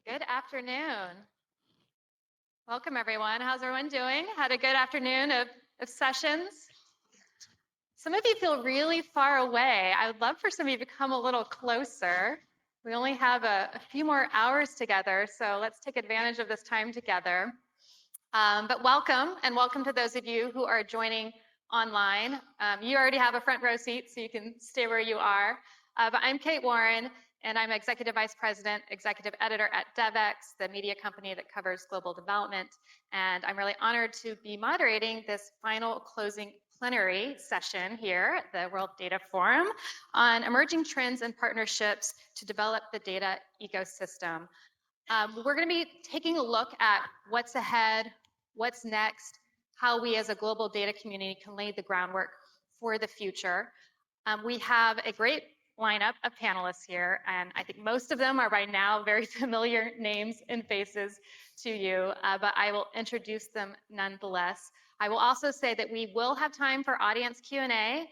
Good afternoon. Welcome, everyone. How's everyone doing? Had a good afternoon of sessions? Some of you feel really far away. I would love for some of you to come a little closer. We only have a few more hours together, so let's take advantage of this time together. But welcome, and welcome to those of you who are joining online. You already have a front row seat, so you can stay where you are. But I'm Kate Warren, and I'm Executive Vice President, Executive Editor at DevX, the media company that covers global development. And I'm really honored to be moderating this final closing plenary session here at the World Data Forum on emerging trends and partnerships to develop the data ecosystem. We're going to be taking a look at what's ahead, what's next, how we as a global data community can lay the groundwork for the future. We have a great lineup of panelists here, and I think most of them are by now very familiar names and faces to you, but I will introduce them nonetheless. I will also say that we will have time for audience Q&A,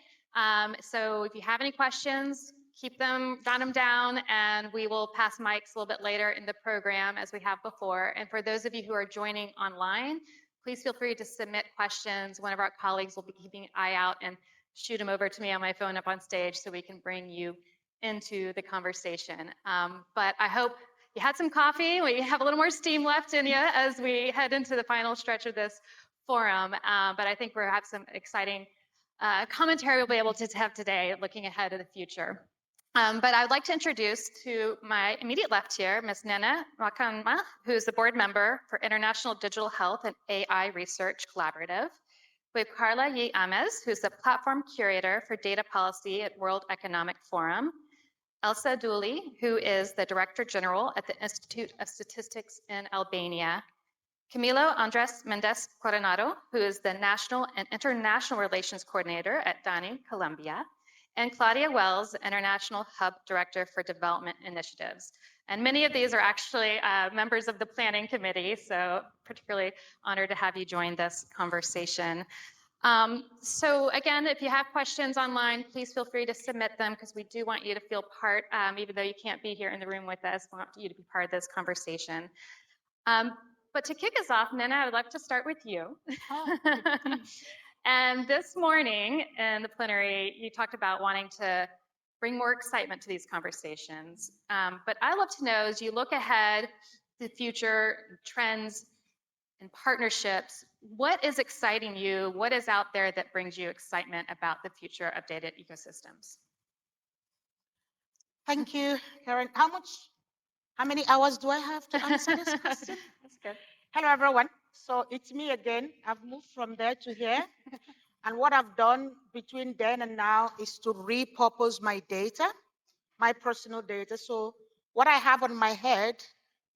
so if you have any questions, keep them, jot them down, and we will pass mics a little bit later in the program as we have before. And for those of you who are joining online, please feel free to submit questions. One of our colleagues will be keeping an eye out and shoot them over to me on my phone up on stage so we can bring you into the conversation. But I hope you had some coffee. We have a little more steam left in you as we head into the final stretch of this forum. But I think we'll have some exciting commentary we'll be able to have today looking ahead to the future. But I'd like to introduce to my immediate left here, Ms. Nena Rakanma, who is the board member for International Digital Health and AI Research Collaborative. We have Carla Yi Ames, who's the platform curator for data policy at World Economic Forum. Elsa Dooley, who is the director general at the Institute of Statistics in Albania. Camilo Andres Mendez Coronado, who is the national and international relations coordinator at DANI, Colombia. And Claudia Wells, International Hub Director for Development Initiatives. And many of these are actually members of the planning committee, so particularly honored to have you join this conversation. So again, if you have questions online, please feel free to submit them because we do want you to feel part, even though you can't be here in the room with us, we want you to be part of this conversation. But to kick us off, Nena, I would like to start with you. And this morning in the plenary, you talked about wanting to bring more excitement to these conversations. But I'd love to know, as you look ahead to the future trends and partnerships, what is exciting you? What is out there that brings you excitement about the future of data ecosystems? Thank you, Karen. How many hours do I have to answer this question? That's good. Hello, everyone. So it's me again. I've moved from there to here. And what I've done between then and now is to repurpose my data, my personal data. So what I have on my head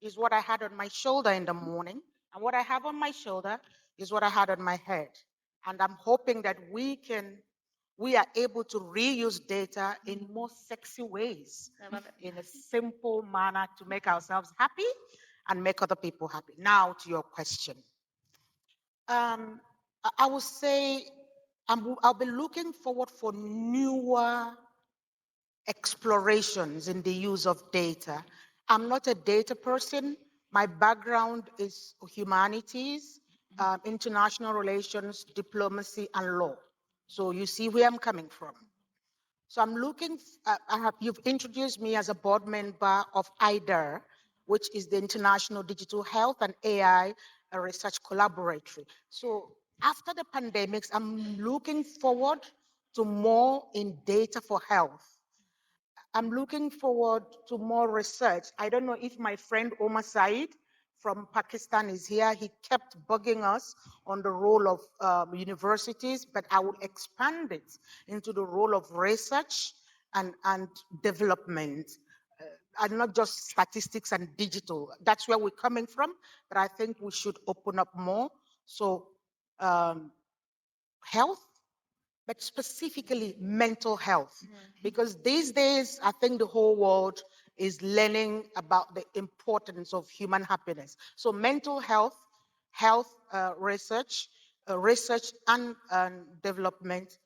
is what I had on my shoulder in the morning. And what I have on my shoulder is what I had on my head. And I'm hoping that we are able to reuse data in more sexy ways, in a simple manner to make ourselves happy and make other people happy. Now to your question. I will say I'll be looking forward for newer explorations in the use of data. I'm not a data person. My background is humanities, international relations, diplomacy, and law. So you see where I'm coming from. So I'm looking, you've introduced me as a board member of IDER, which is the International Digital Health and AI Research Collaboratory. So After the pandemics, I'm looking forward to more in data for health. I'm looking forward to more research. I don't know if my friend Omar Said from Pakistan is here. He kept bugging us on the role of universities, but I will expand it into the role of research and development, and not just statistics and digital. That's where we're coming from, but I think we should open up more. So health, but specifically mental health. Because these days, I think the whole world is learning about the importance of human happiness. So mental health, research, research and development,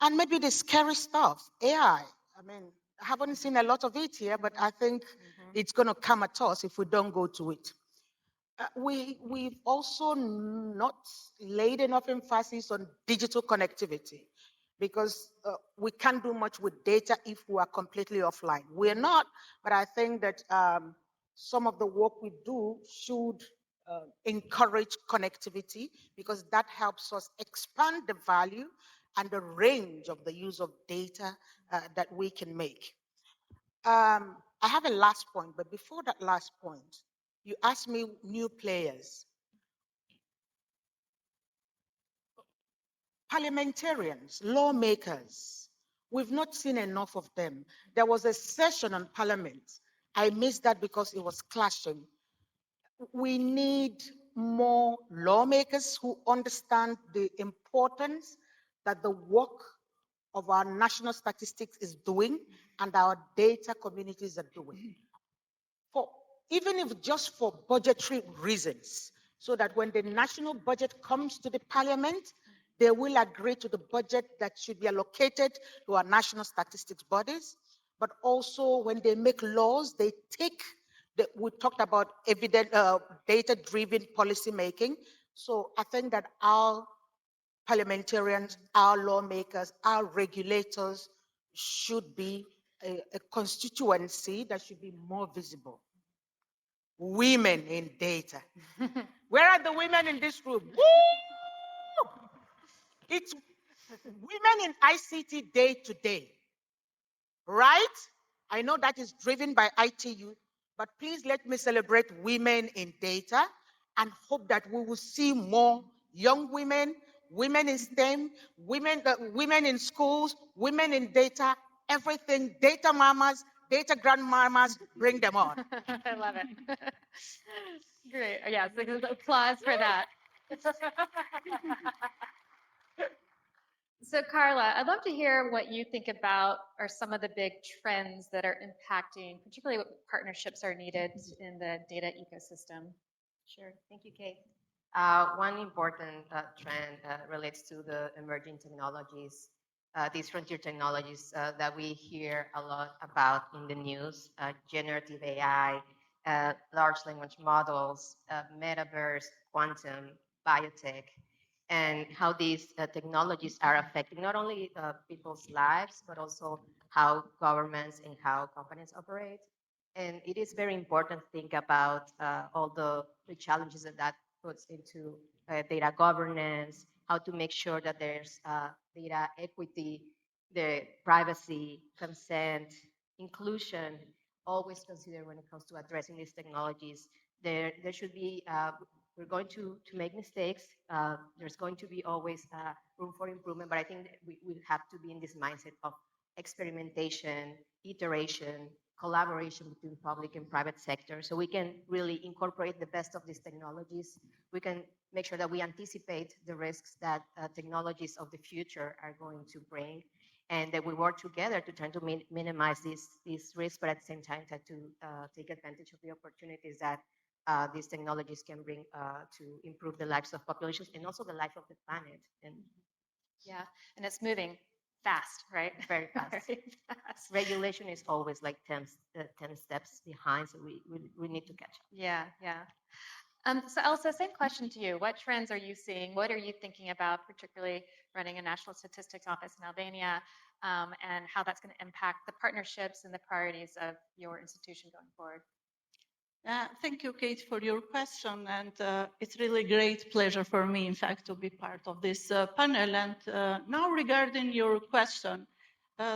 and maybe the scary stuff, AI. I mean, I haven't seen a lot of it here, but I think it's going to come at us if we don't go to it. We've also not laid enough emphasis on digital connectivity because we can't do much with data if we are completely offline. We're not, but I think that some of the work we do should encourage connectivity because that helps us expand the value and the range of the use of data that we can make. I have a last point, but before that last point, you asked me new players. Parliamentarians, lawmakers, we've not seen enough of them. There was a session on parliament. I missed that because it was clashing. We need more lawmakers who understand the importance that the work of our national statistics is doing and our data communities are doing. For even if just for budgetary reasons, so that when the national budget comes to the parliament, they will agree to the budget that should be allocated to our national statistics bodies. But also when they make laws, they take, we talked about data-driven policy making. So I think that our parliamentarians, our lawmakers, our regulators should be a constituency that should be more visible. Women in data. Where are the women in this room? Woo! It's women in ICT day to day, right? I know that is driven by ITU, but please let me celebrate women in data and hope that we will see more young women, women in STEM, women in schools, women in data, everything, data mamas, data grandmamas, bring them on. I love it. Great. Yes, applause for that. So Carla, I'd love to hear what you think about are some of the big trends that are impacting, particularly what partnerships are needed in the data ecosystem. Sure. Thank you, Kate. One important trend relates to the emerging technologies, these frontier technologies that we hear a lot about in the news, generative AI, large language models, metaverse, quantum, biotech, and how these technologies are affecting not only people's lives, but also how governments and how companies operate. And it is very important to think about all the challenges that that puts into data governance, how to make sure that there's data equity, the privacy, consent, inclusion, always considered when it comes to addressing these technologies. There should be, we're going to make mistakes. There's going to be always room for improvement, but I think that we have to be in this mindset of experimentation, iteration, collaboration between public and private sector, so we can really incorporate the best of these technologies. We can make sure that we anticipate the risks that technologies of the future are going to bring, and that we work together to try to minimize these risks, but at the same time try to take advantage of the opportunities that these technologies can bring to improve the lives of populations and also the life of the planet. And yeah, and it's moving fast, right? Very fast. Very fast. Regulation is always like 10 steps behind, so we need to catch up. Yeah, yeah. So Elsa, same question to you. What trends are you seeing? What are you thinking about, particularly running a national statistics office in Albania, and how that's going to impact the partnerships and the priorities of your institution going forward? Thank you, Kate, for your question. And it's really great pleasure for me, in fact, to be part of this panel. And now regarding your question,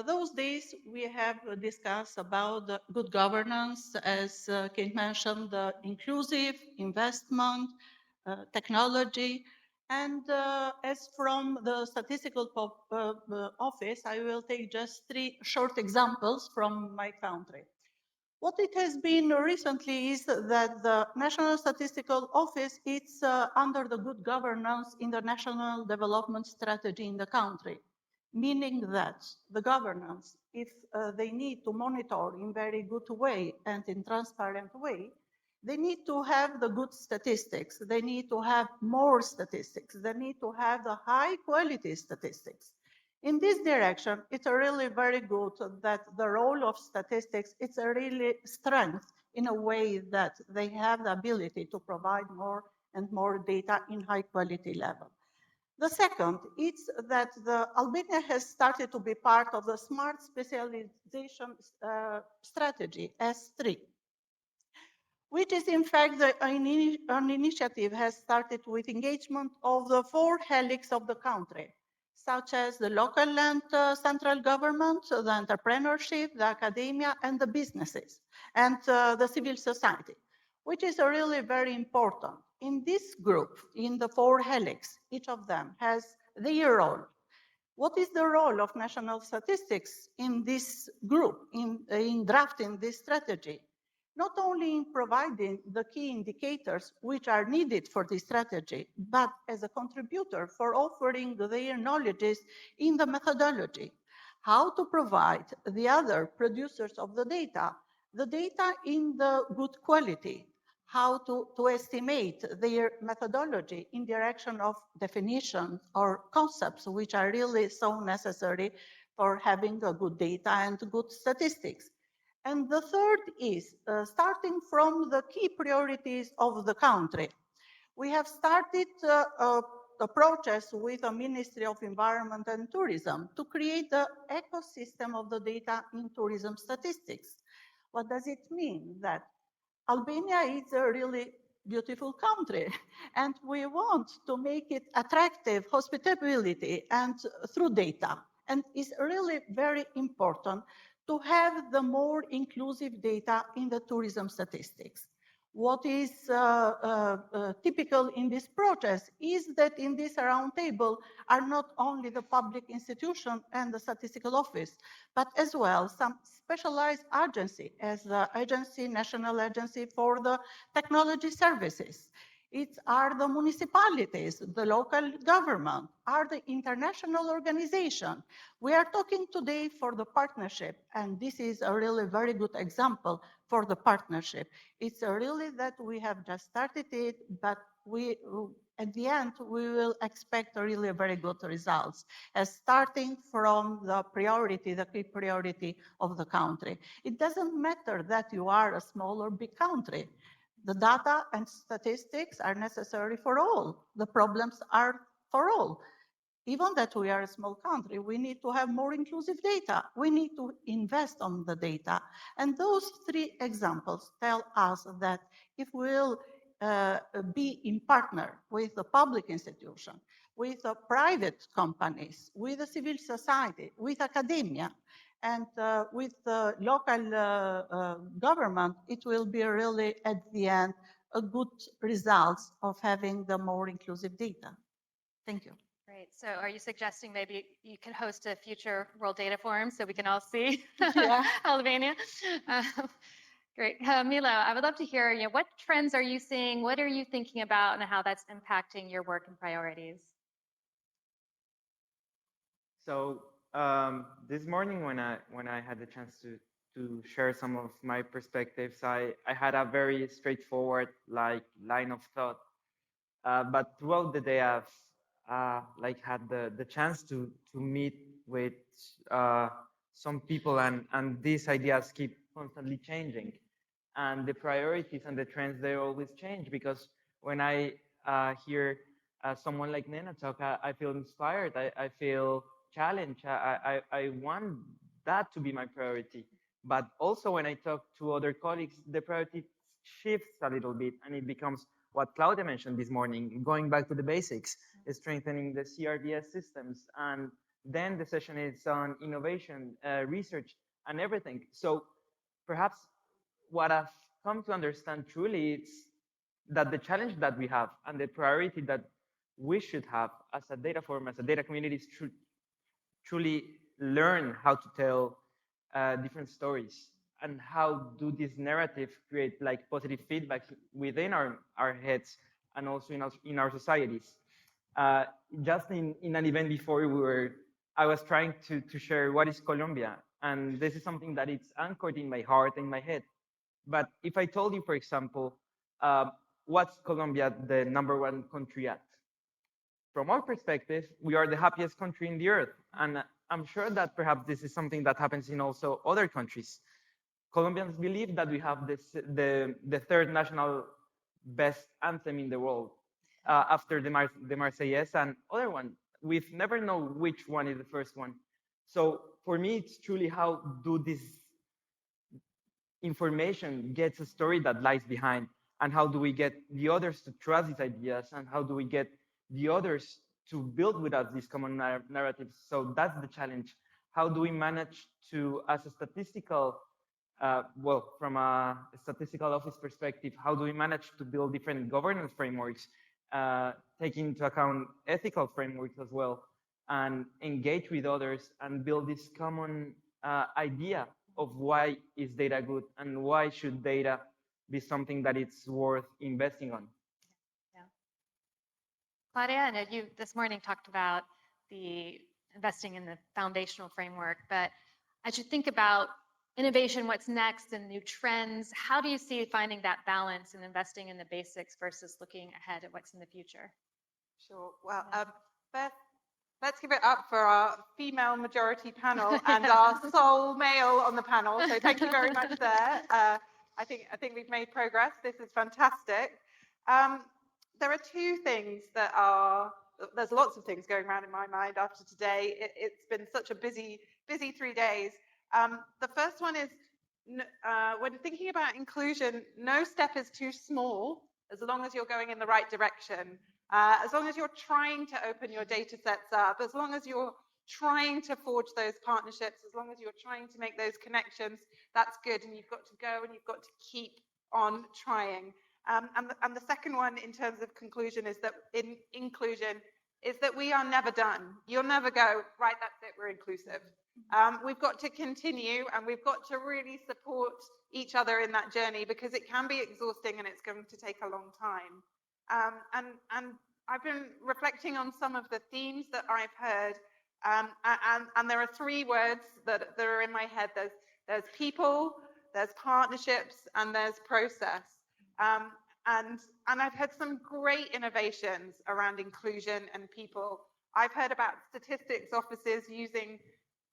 those days we have discussed about the good governance, as Kate mentioned, the inclusive investment, technology. And as from the statistical office, I will take just 3 short examples from my country. What it has been recently is that the National Statistical Office is under the good governance in the national development strategy in the country, meaning that the governance, if they need to monitor in very good way and in transparent way, they need to have the good statistics. They need to have more statistics. They need to have the high quality statistics. In this direction, it's a really very good that the role of statistics, it's a really strength in a way that they have the ability to provide more and more data in high quality level. The second is that the Albania has started to be part of the smart specialization strategy, S3, which is in fact an initiative has started with engagement of the 4 helix of the country, such as the local and central government, the entrepreneurship, the academia, and the businesses, and the civil society, which is really very important. In this group, in the 4 helix, each of them has their role. What is the role of national statistics in this group, in drafting this strategy? Not only in providing the key indicators which are needed for this strategy, but as a contributor for offering their knowledges in the methodology, how to provide the other producers of the data in the good quality, how to estimate their methodology in direction of definitions or concepts which are really so necessary for having a good data and good statistics. And the third is starting from the key priorities of the country. We have started a process with the Ministry of Environment and Tourism to create the ecosystem of the data in tourism statistics. What does it mean? That Albania is a really beautiful country, and we want to make it attractive, hospitality, and through data. And it's really very important to have the more inclusive data in the tourism statistics. What is typical in this process is that in this roundtable are not only the public institution and the statistical office, but as well some specialized agency as the National Agency for the Technology Services. It are the municipalities, the local government, are the international organization. We are talking today for the partnership, and this is a really very good example for the partnership. It's really that we have just started it, but at the end, we will expect really very good results, as starting from the priority, the key priority of the country. It doesn't matter that you are a small or big country. The data and statistics are necessary for all. The problems are for all. Even that we are a small country, we need to have more inclusive data. We need to invest on the data. And those 3 examples tell us that if we'll be in partner with the public institution, with the private companies, with the civil society, with academia, and with the local government, it will be really at the end a good results of having the more inclusive data. Thank you. Great. So are you suggesting maybe you can host a future World Data Forum so we can all see Yeah. Albania? Great. Milo, I would love to hear, what trends are you seeing? What are you thinking about and how that's impacting your work and priorities? So this morning when I had the chance to share some of my perspectives, I had a very straightforward line of thought. But throughout the day, I've had the chance to meet with some people, and these ideas keep constantly changing, and the priorities and the trends, they always change, because when I hear someone like Nena talk, I feel inspired. I feel challenged. I want that to be my priority. But also when I talk to other colleagues, the priorities shifts a little bit and it becomes what Claudia mentioned this morning, going back to the basics, strengthening the CRDS systems. And then the session is on innovation, research, and everything. So perhaps what I've come to understand truly is that the challenge that we have and the priority that we should have as a data forum, as a data community, is truly learn how to tell different stories and how do this narrative create like positive feedback within our heads and also in our societies. Just in an event before I was trying to share what is Colombia, and this is something that it's anchored in my heart and my head. But if I told you, for example, what's Colombia the #1 country at? From our perspective, we are the happiest country in the earth. And I'm sure that perhaps this is something that happens in also other countries. Colombians believe that we have the third national best anthem in the world after the Marseillaise and other one. We've never know which one is the first one. So for me, it's truly how do this information gets a story that lies behind, and how do we get the others to trust these ideas, and how do we get the others to build with us these common narratives. So that's the challenge. How do we manage to, as a statistical, well, from a statistical office perspective, how do we manage to build different governance frameworks, taking into account ethical frameworks as well, and engage with others and build this common idea of why is data good and why should data be something that it's worth investing on. Yeah. Claudia, I know you this morning talked about the investing in the foundational framework, but as you think about innovation, what's next, and new trends, how do you see finding that balance in investing in the basics versus looking ahead at what's in the future? Sure. Well, Beth, let's give it up for our female majority panel and our sole male on the panel. So thank you very much there. I think we've made progress. This is fantastic. There are two things that are, there's lots of things going around in my mind after today. It's been such a busy 3 days. The first one is, when thinking about inclusion, no step is too small as long as you're going in the right direction. As long as you're trying to open your data sets up, as long as you're trying to forge those partnerships, as long as you're trying to make those connections, that's good. And you've got to go and you've got to keep on trying. And the second one in terms of conclusion is that in inclusion is that we are never done. You'll never go, right, that's it, we're inclusive. We've got to continue and we've got to really support each other in that journey, because it can be exhausting and it's going to take a long time. And I've been reflecting on some of the themes that I've heard, and there are 3 words that are in my head. There's people, there's partnerships, and there's process. And I've heard some great innovations around inclusion and people. I've heard about statistics offices using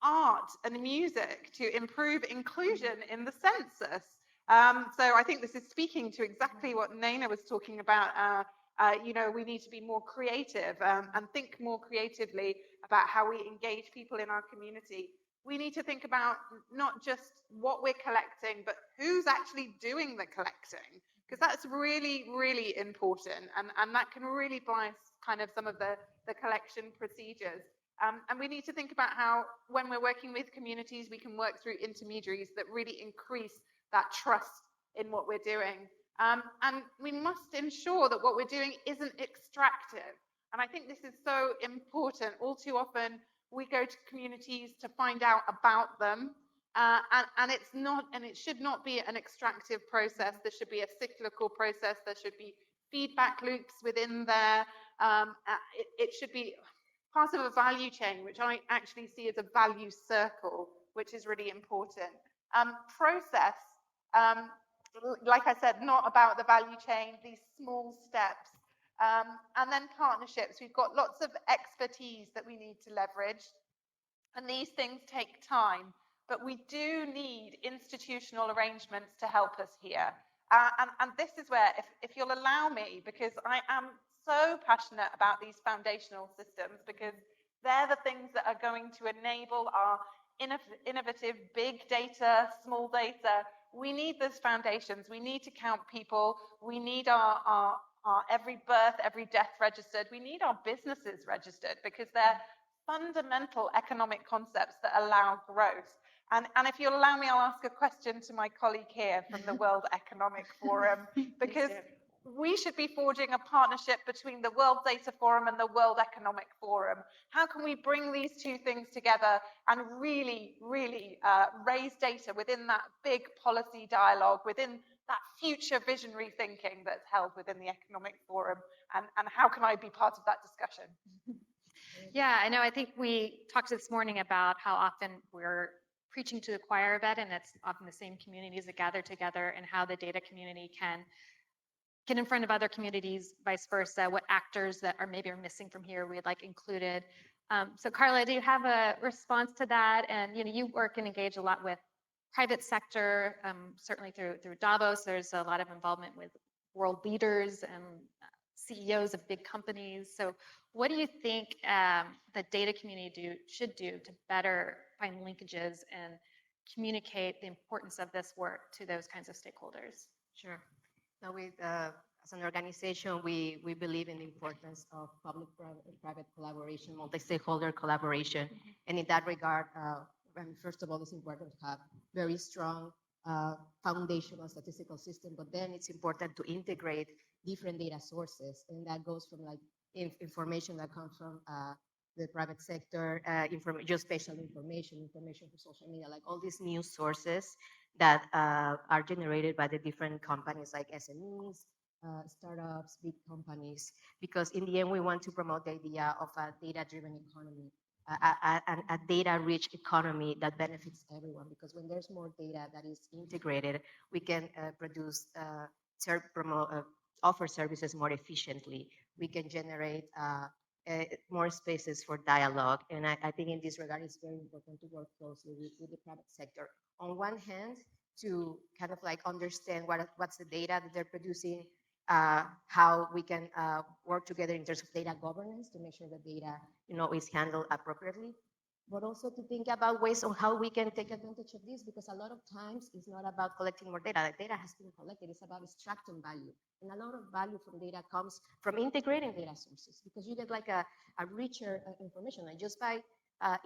art and music to improve inclusion in the census. So I think this is speaking to exactly what Naina was talking about. You know, we need to be more creative and think more creatively about how we engage people in our community. We need to think about not just what we're collecting, but who's actually doing the collecting, because that's really, really important. And that can really bias kind of some of the collection procedures. And we need to think about how, when we're working with communities, we can work through intermediaries that really increase that trust in what we're doing. And we must ensure that what we're doing isn't extractive. And I think this is so important. All too often, we go to communities to find out about them. And it's not, and it should not be an extractive process. There should be a cyclical process. There should be feedback loops within there. It should be part of a value chain, which I actually see as a value circle, which is really important. Process, like I said, not about the value chain, these small steps. And then partnerships. We've got lots of expertise that we need to leverage, and these things take time, but we do need institutional arrangements to help us here. And this is where, if you'll allow me, because I am so passionate about these foundational systems, because they're the things that are going to enable our innovative big data, small data we need those foundations. We need to count people. We need our every birth, every death registered. We need our businesses registered because they're fundamental economic concepts that allow growth. And if you'll allow me, I'll ask a question to my colleague here from the World Economic Forum, because we should be forging a partnership between the World Data Forum and the World Economic Forum. How can we bring these two things together and really, really raise data within that big policy dialogue, within that future visionary thinking that's held within the Economic Forum? And how can I be part of that discussion? Yeah, I know. I think we talked this morning about how often we're preaching to the choir of it, and it's often the same communities that gather together, and how the data community can get in front of other communities, vice versa, what actors that are maybe are missing from here we'd like included. So Carla, do you have a response to that? And you work and engage a lot with private sector, certainly through Davos. There's a lot of involvement with world leaders and CEOs of big companies. So what do you think the data community should do to better find linkages and communicate the importance of this work to those kinds of stakeholders? Sure. Now, as an organization, we believe in the importance of public-private collaboration, multi-stakeholder collaboration. And in that regard, first of all, it's important to have very strong foundational statistical system, but then it's important to integrate different data sources. And that goes from like information that comes from the private sector, geospatial information from social media, like all these news sources that are generated by the different companies like SMEs, startups, big companies, because in the end, we want to promote the idea of a data-driven economy, a data-rich economy that benefits everyone, because when there's more data that is integrated, we can produce, offer services more efficiently. We can generate more spaces for dialogue. And I think in this regard, it's very important to work closely with the private sector. On one hand, to kind of like understand what's the data that they're producing, how we can work together in terms of data governance to make sure the data, is handled appropriately, but also to think about ways on how we can take advantage of this, because a lot of times it's not about collecting more data. The data has been collected. It's about extracting value. And a lot of value from data comes from integrating data sources, because you get like a richer information. Like just by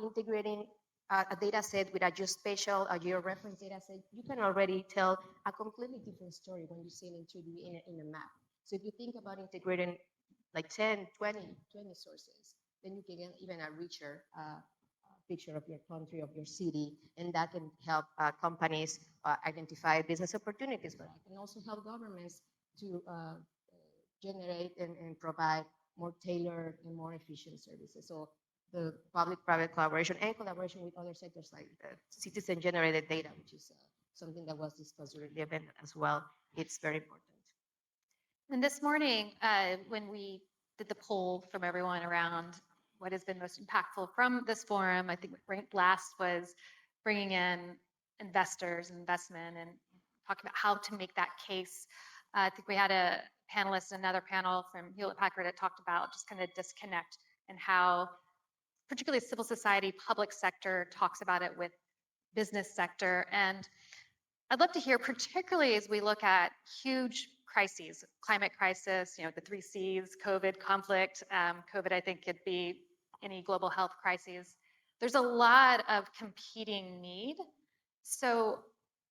integrating a data set with a geospatial, a georeference data set, you can already tell a completely different story when you see it in 2D in a map. So if you think about integrating like 10, 20 sources, then you can get even a richer picture of your country, of your city, and that can help companies identify business opportunities, but it can also help governments to generate and provide more tailored and more efficient services. So the public-private collaboration and collaboration with other sectors like citizen-generated data, which is something that was discussed during the event as well, it's very important. And this morning, when we did the poll from everyone around what has been most impactful from this forum, I think what ranked last was bringing in investors and investment and talking about how to make that case. I think we had a panelist, another panel from Hewlett-Packard that talked about just kind of disconnect and how particularly civil society, public sector talks about it with business sector. And I'd love to hear, particularly as we look at huge crises, climate crisis, the 3 C's, COVID, conflict. COVID, I think, could be any global health crises. There's a lot of competing need. So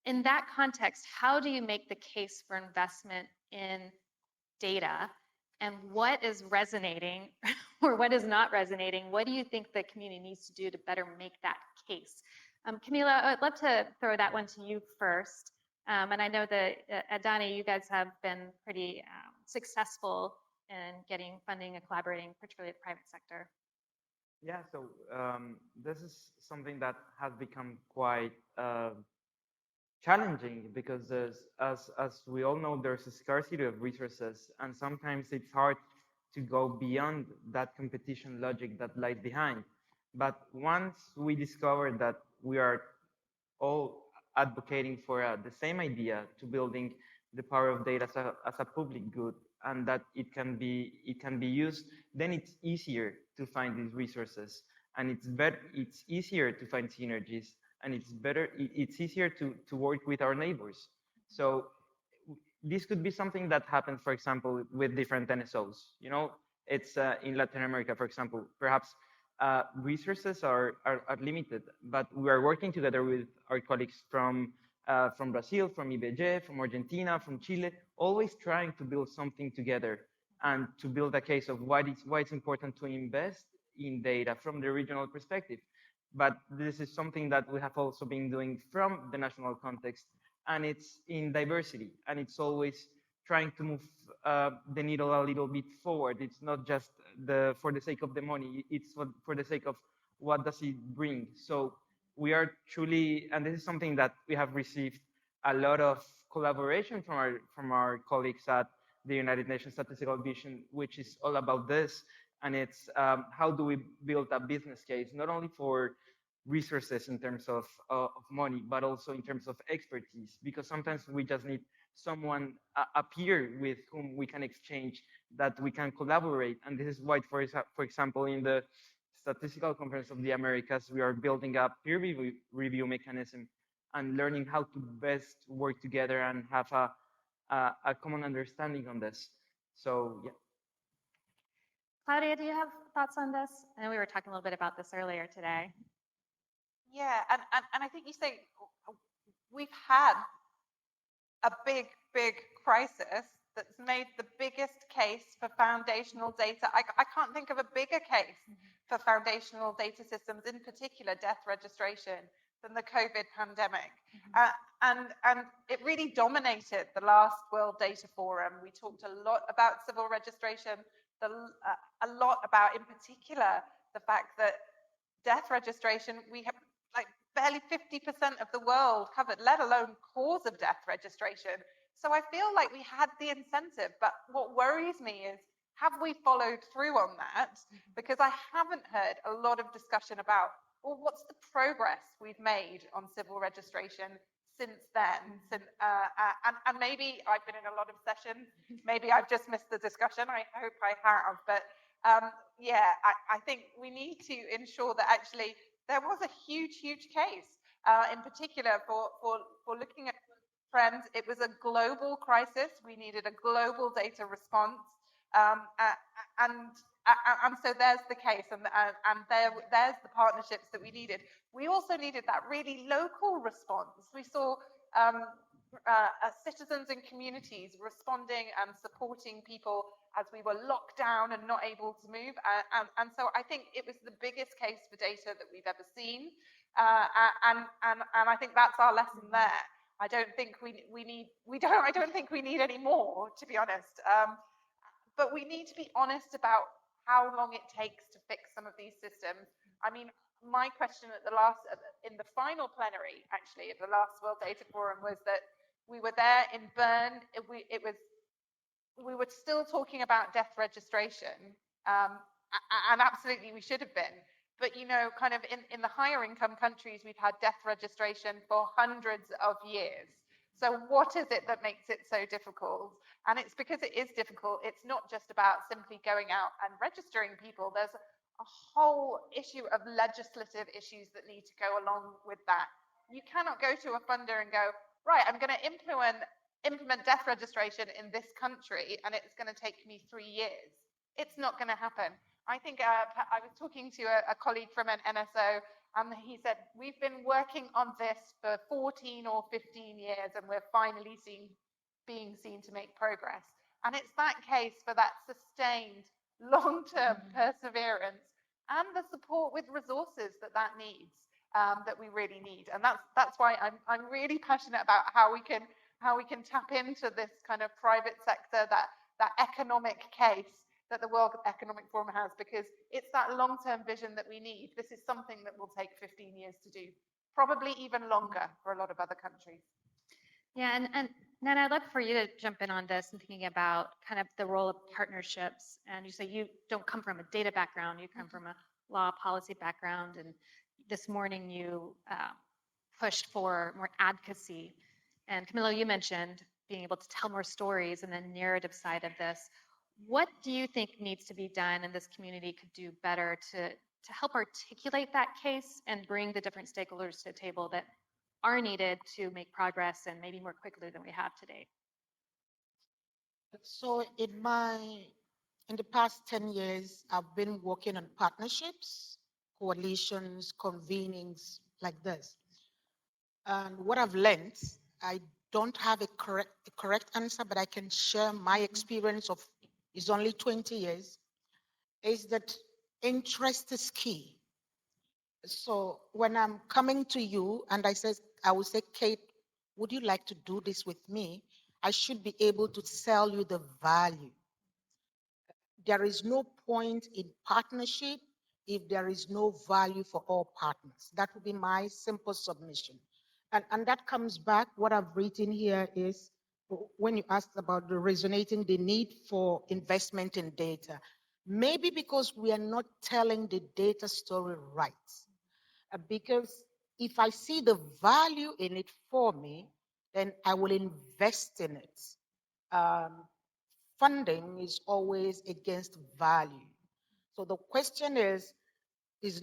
in that context, how do you make the case for investment in data? And what is resonating or what is not resonating? What do you think the community needs to do to better make that case? Camila, I'd love to throw that one to you first. And I know that at Donnie, you guys have been pretty successful in getting funding and collaborating, particularly with the private sector. Yeah, so this is something that has become quite challenging, because as we all know, there's a scarcity of resources, and sometimes it's hard to go beyond that competition logic that lies behind. But once we discover that we are all advocating for the same idea, to building the power of data as a public good, and that it can be used, then it's easier to find these resources, and it's easier to find synergies, and it's better, it's easier to work with our neighbors. So this could be something that happens, for example, with different NSOs. You know, it's in Latin America, for example, perhaps resources are limited, but we are working together with our colleagues from Brazil, from IBG, from Argentina, from Chile, always trying to build something together and to build a case of why it's important to invest in data from the regional perspective. But this is something that we have also been doing from the national context, and it's in diversity, and it's always trying to move the needle a little bit forward. It's not just for the sake of the money, it's for the sake of what does it bring. So we are truly, and this is something that we have received a lot of collaboration from our colleagues at the United Nations Statistical Vision, which is all about this. And it's how do we build a business case, not only for resources in terms of money, but also in terms of expertise, because sometimes we just need someone a peer with whom we can exchange, that we can collaborate. And this is why, for example, in the Statistical Conference of the Americas, we are building a peer review mechanism and learning how to best work together and have a common understanding on this. So, yeah. Claudia, do you have thoughts on this? I know we were talking a little bit about this earlier today. Yeah, and I think you say we've had a big crisis that's made the biggest case for foundational data. I can't think of a bigger case for foundational data systems, in particular death registration, than the COVID pandemic. And it really dominated the last World Data Forum. We talked a lot about civil registration, a lot about, in particular, the fact that death registration, we have like barely 50% of the world covered, let alone cause of death registration. So I feel like we had the incentive, but what worries me is, have we followed through on that? Because I haven't heard a lot of discussion about, well, what's the progress we've made on civil registration since then? And maybe I've been in a lot of sessions, maybe I've just missed the discussion, I hope I have, but yeah, I think we need to ensure that actually there was a huge case, in particular for looking at trends. It was a global crisis. We needed a global data response, and so there's the case, and there's the partnerships that we needed. We also needed that really local response. We saw citizens and communities responding and supporting people as we were locked down and not able to move. And so I think it was the biggest case for data that we've ever seen. And I think that's our lesson there. I don't think I don't think we need any more, to be honest. But we need to be honest about how long it takes to fix some of these systems. I mean, my question in the final plenary, actually, at the last World Data Forum, was that we were there in Bern. We were still talking about death registration, and absolutely we should have been. But, you know, kind of in the higher income countries, we've had death registration for hundreds of years. So what is it that makes it so difficult? And it's because it is difficult. It's not just about simply going out and registering people. There's a whole issue of legislative issues that need to go along with that. You cannot go to a funder and go, right, I'm going to implement death registration in this country, and it's going to take me 3 years. It's not going to happen. I think I was talking to a colleague from an NSO, and he said, we've been working on this for 14 or 15 years, and we're finally being seen to make progress. And it's that case for that sustained long-term perseverance and the support with resources that needs, that we really need. And that's why I'm really passionate about how we can tap into this kind of private sector, that economic case that the World Economic Forum has, because it's that long-term vision that we need. This is something that will take 15 years to do, probably even longer for a lot of other countries. Yeah, and Nana, I'd love for you to jump in on this and thinking about kind of the role of partnerships. And you say you don't come from a data background, you come from a law policy background, and this morning you pushed for more advocacy. And Camilo, you mentioned being able to tell more stories and the narrative side of this. What do you think needs to be done and this community could do better to to help articulate that case and bring the different stakeholders to the table that are needed to make progress and maybe more quickly than we have today? So in the past 10 years, I've been working on partnerships, coalitions, convenings like this. And what I've learned, I don't have a correct answer, but I can share my experience of is only 20 years, is that interest is key. So when I'm coming to you and I will say, Kate, would you like to do this with me? I should be able to sell you the value. There is no point in partnership if there is no value for all partners. That would be my simple submission. And that comes back, what I've written here is, when you asked about the resonating the need for investment in data, maybe because we are not telling the data story right. Because if I see the value in it for me, then I will invest in it. Um, Funding is always against value. So the question is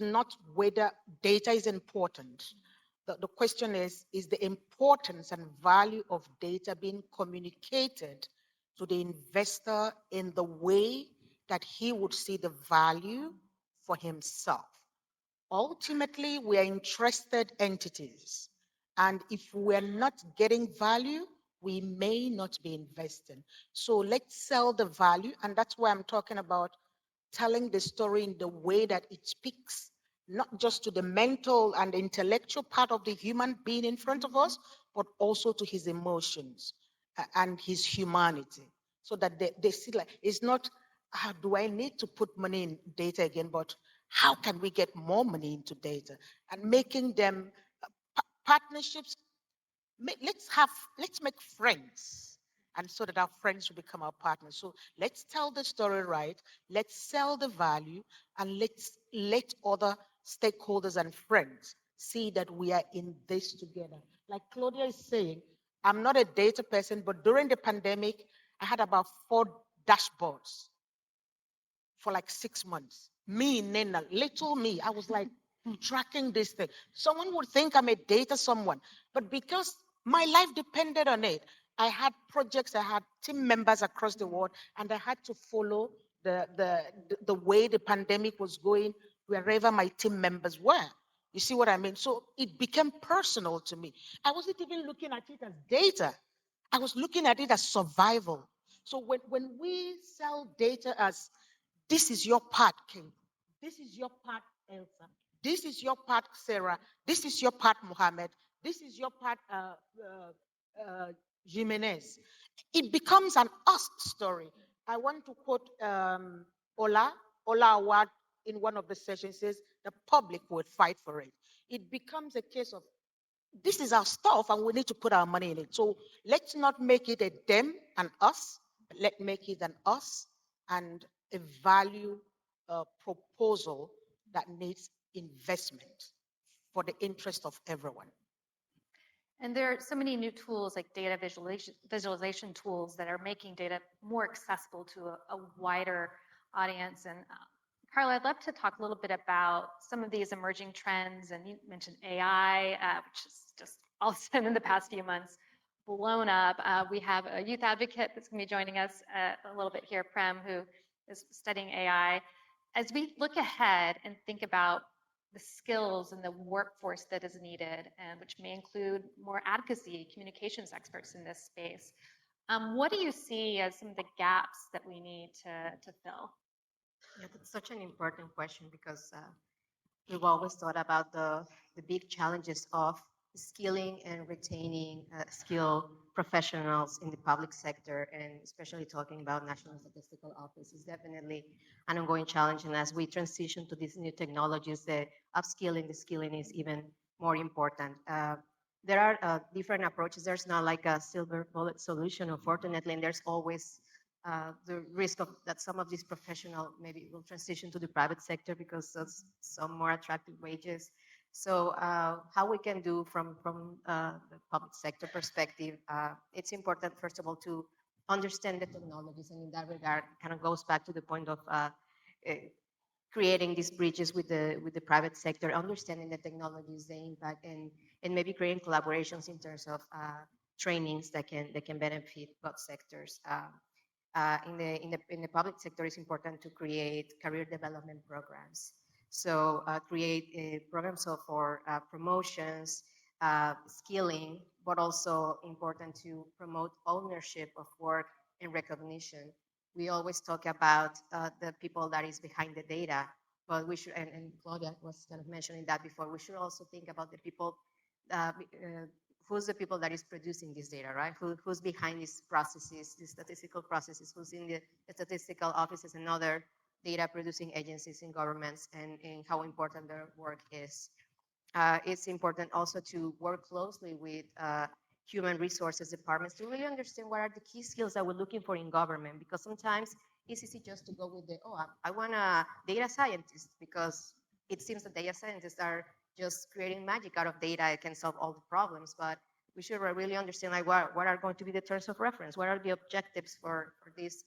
not whether data is important. The question is the importance and value of data being communicated to the investor in the way that he would see the value for himself. Ultimately, we are interested entities. And if we're not getting value, we may not be investing. So let's sell the value. And that's why I'm talking about telling the story in the way that it speaks, not just to the mental and intellectual part of the human being in front of us, but also to his emotions and his humanity. So that they see like, it's not, do I need to put money in data again, but how can we get more money into data and making them partnerships? Let's make friends, and so that our friends will become our partners. So let's tell the story right, let's sell the value, and let's let other stakeholders and friends see that we are in this together. Like Claudia is saying, I'm not a data person, but during the pandemic, I had about 4 dashboards for like 6 months. Me, Nena, little me, I was like tracking this thing. Someone would think I'm a data someone, but because my life depended on it, I had projects, I had team members across the world, and I had to follow the way the pandemic was going wherever my team members were. You see what I mean? So it became personal to me. I wasn't even looking at it as data. I was looking at it as survival. So when we sell data as this is your part, King. This is your part, Elsa. This is your part, Sarah. This is your part, Mohammed. This is your part, Jimenez. It becomes an us story. I want to quote Ola Awad in one of the sessions says, the public will fight for it. It becomes a case of this is our stuff and we need to put our money in it. So let's not make it a them and us, but let's make it an us and a value proposal that needs investment for the interest of everyone. And there are so many new tools like data visualization tools that are making data more accessible to a wider audience. And Carla, I'd love to talk a little bit about some of these emerging trends. And you mentioned AI, which is just all of a sudden in the past few months blown up. We have a youth advocate that's going to be joining us a little bit here, Prem, who is studying AI. As we look ahead and think about the skills and the workforce that is needed, and which may include more advocacy, communications experts in this space. What do you see as some of the gaps that we need to fill? Yeah, that's such an important question because we've always thought about the big challenges of skilling and retaining skilled professionals in the public sector, and especially talking about National Statistical Office is definitely an ongoing challenge. And as we transition to these new technologies, the upskilling, the skilling is even more important. There are different approaches. There's not like a silver bullet solution, unfortunately, and there's always the risk of that some of these professionals maybe will transition to the private sector because of some more attractive wages. So how we can do from the public sector perspective, it's important, first of all, to understand the technologies. And in that regard, kind of goes back to the point of creating these bridges with the private sector, understanding the technologies, the impact, and maybe creating collaborations in terms of trainings that can benefit both sectors. In the public sector, it's important to create career development programs. So create programs for promotions, skilling, but also important to promote ownership of work and recognition. We always talk about the people that is behind the data, but we should, and Claudia was kind of mentioning that before, we should also think about the people, who's the people that is producing this data, right? Who's behind these processes, these statistical processes, who's in the statistical offices and other data producing agencies in governments, and how important their work is. It's important also to work closely with human resources departments to really understand what are the key skills that we're looking for in government, because sometimes it's easy just to go with the, oh, I want a data scientist, because it seems that data scientists are just creating magic out of data. It can solve all the problems, but we should really understand like what are going to be the terms of reference, what are the objectives for this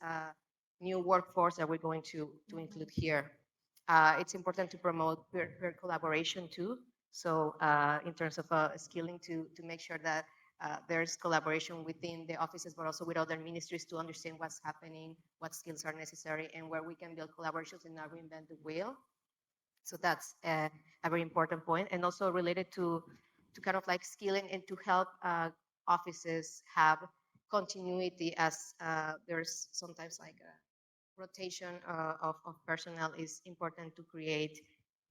new workforce that we're going to include here. It's important to promote peer collaboration too. So in terms of skilling to make sure that there's collaboration within the offices, but also with other ministries to understand what's happening, what skills are necessary, and where we can build collaborations and not reinvent the wheel. So that's a very important point, and also related to kind of like skilling and to help offices have continuity as there's sometimes like a rotation of personnel. Is important to create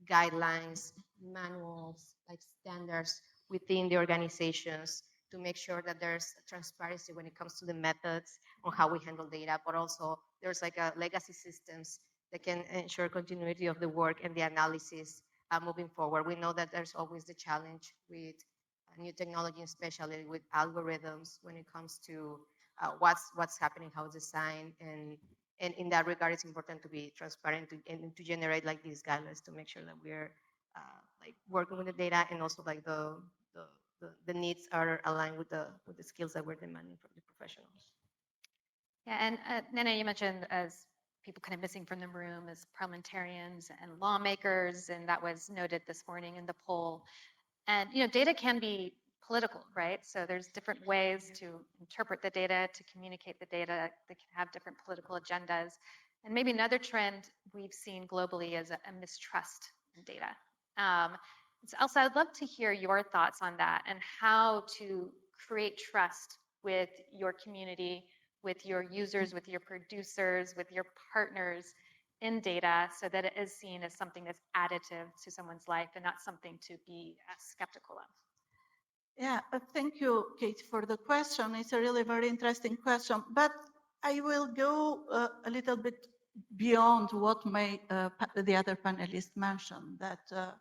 guidelines, manuals, like standards within the organizations to make sure that there's transparency when it comes to the methods on how we handle data, but also there's like a legacy systems that can ensure continuity of the work and the analysis moving forward. We know that there's always the challenge with new technology, especially with algorithms when it comes to what's happening, how it's designed, and in that regard, it's important to be transparent and to generate like these guidelines to make sure that we're like working with the data, and also like the needs are aligned with the skills that we're demanding from the professionals. Yeah, and Nana, you mentioned as people kind of missing from the room as parliamentarians and lawmakers, and that was noted this morning in the poll. And data can be political, right? So there's different ways to interpret the data, to communicate the data that can have different political agendas. And maybe another trend we've seen globally is a mistrust in data. So Elsa, I'd love to hear your thoughts on that and how to create trust with your community, with your users, with your producers, with your partners in data, so that it is seen as something that's additive to someone's life and not something to be skeptical of. Yeah, thank you, Kate, for the question. It's a really very interesting question, but I will go a little bit beyond what the other panelists mentioned, that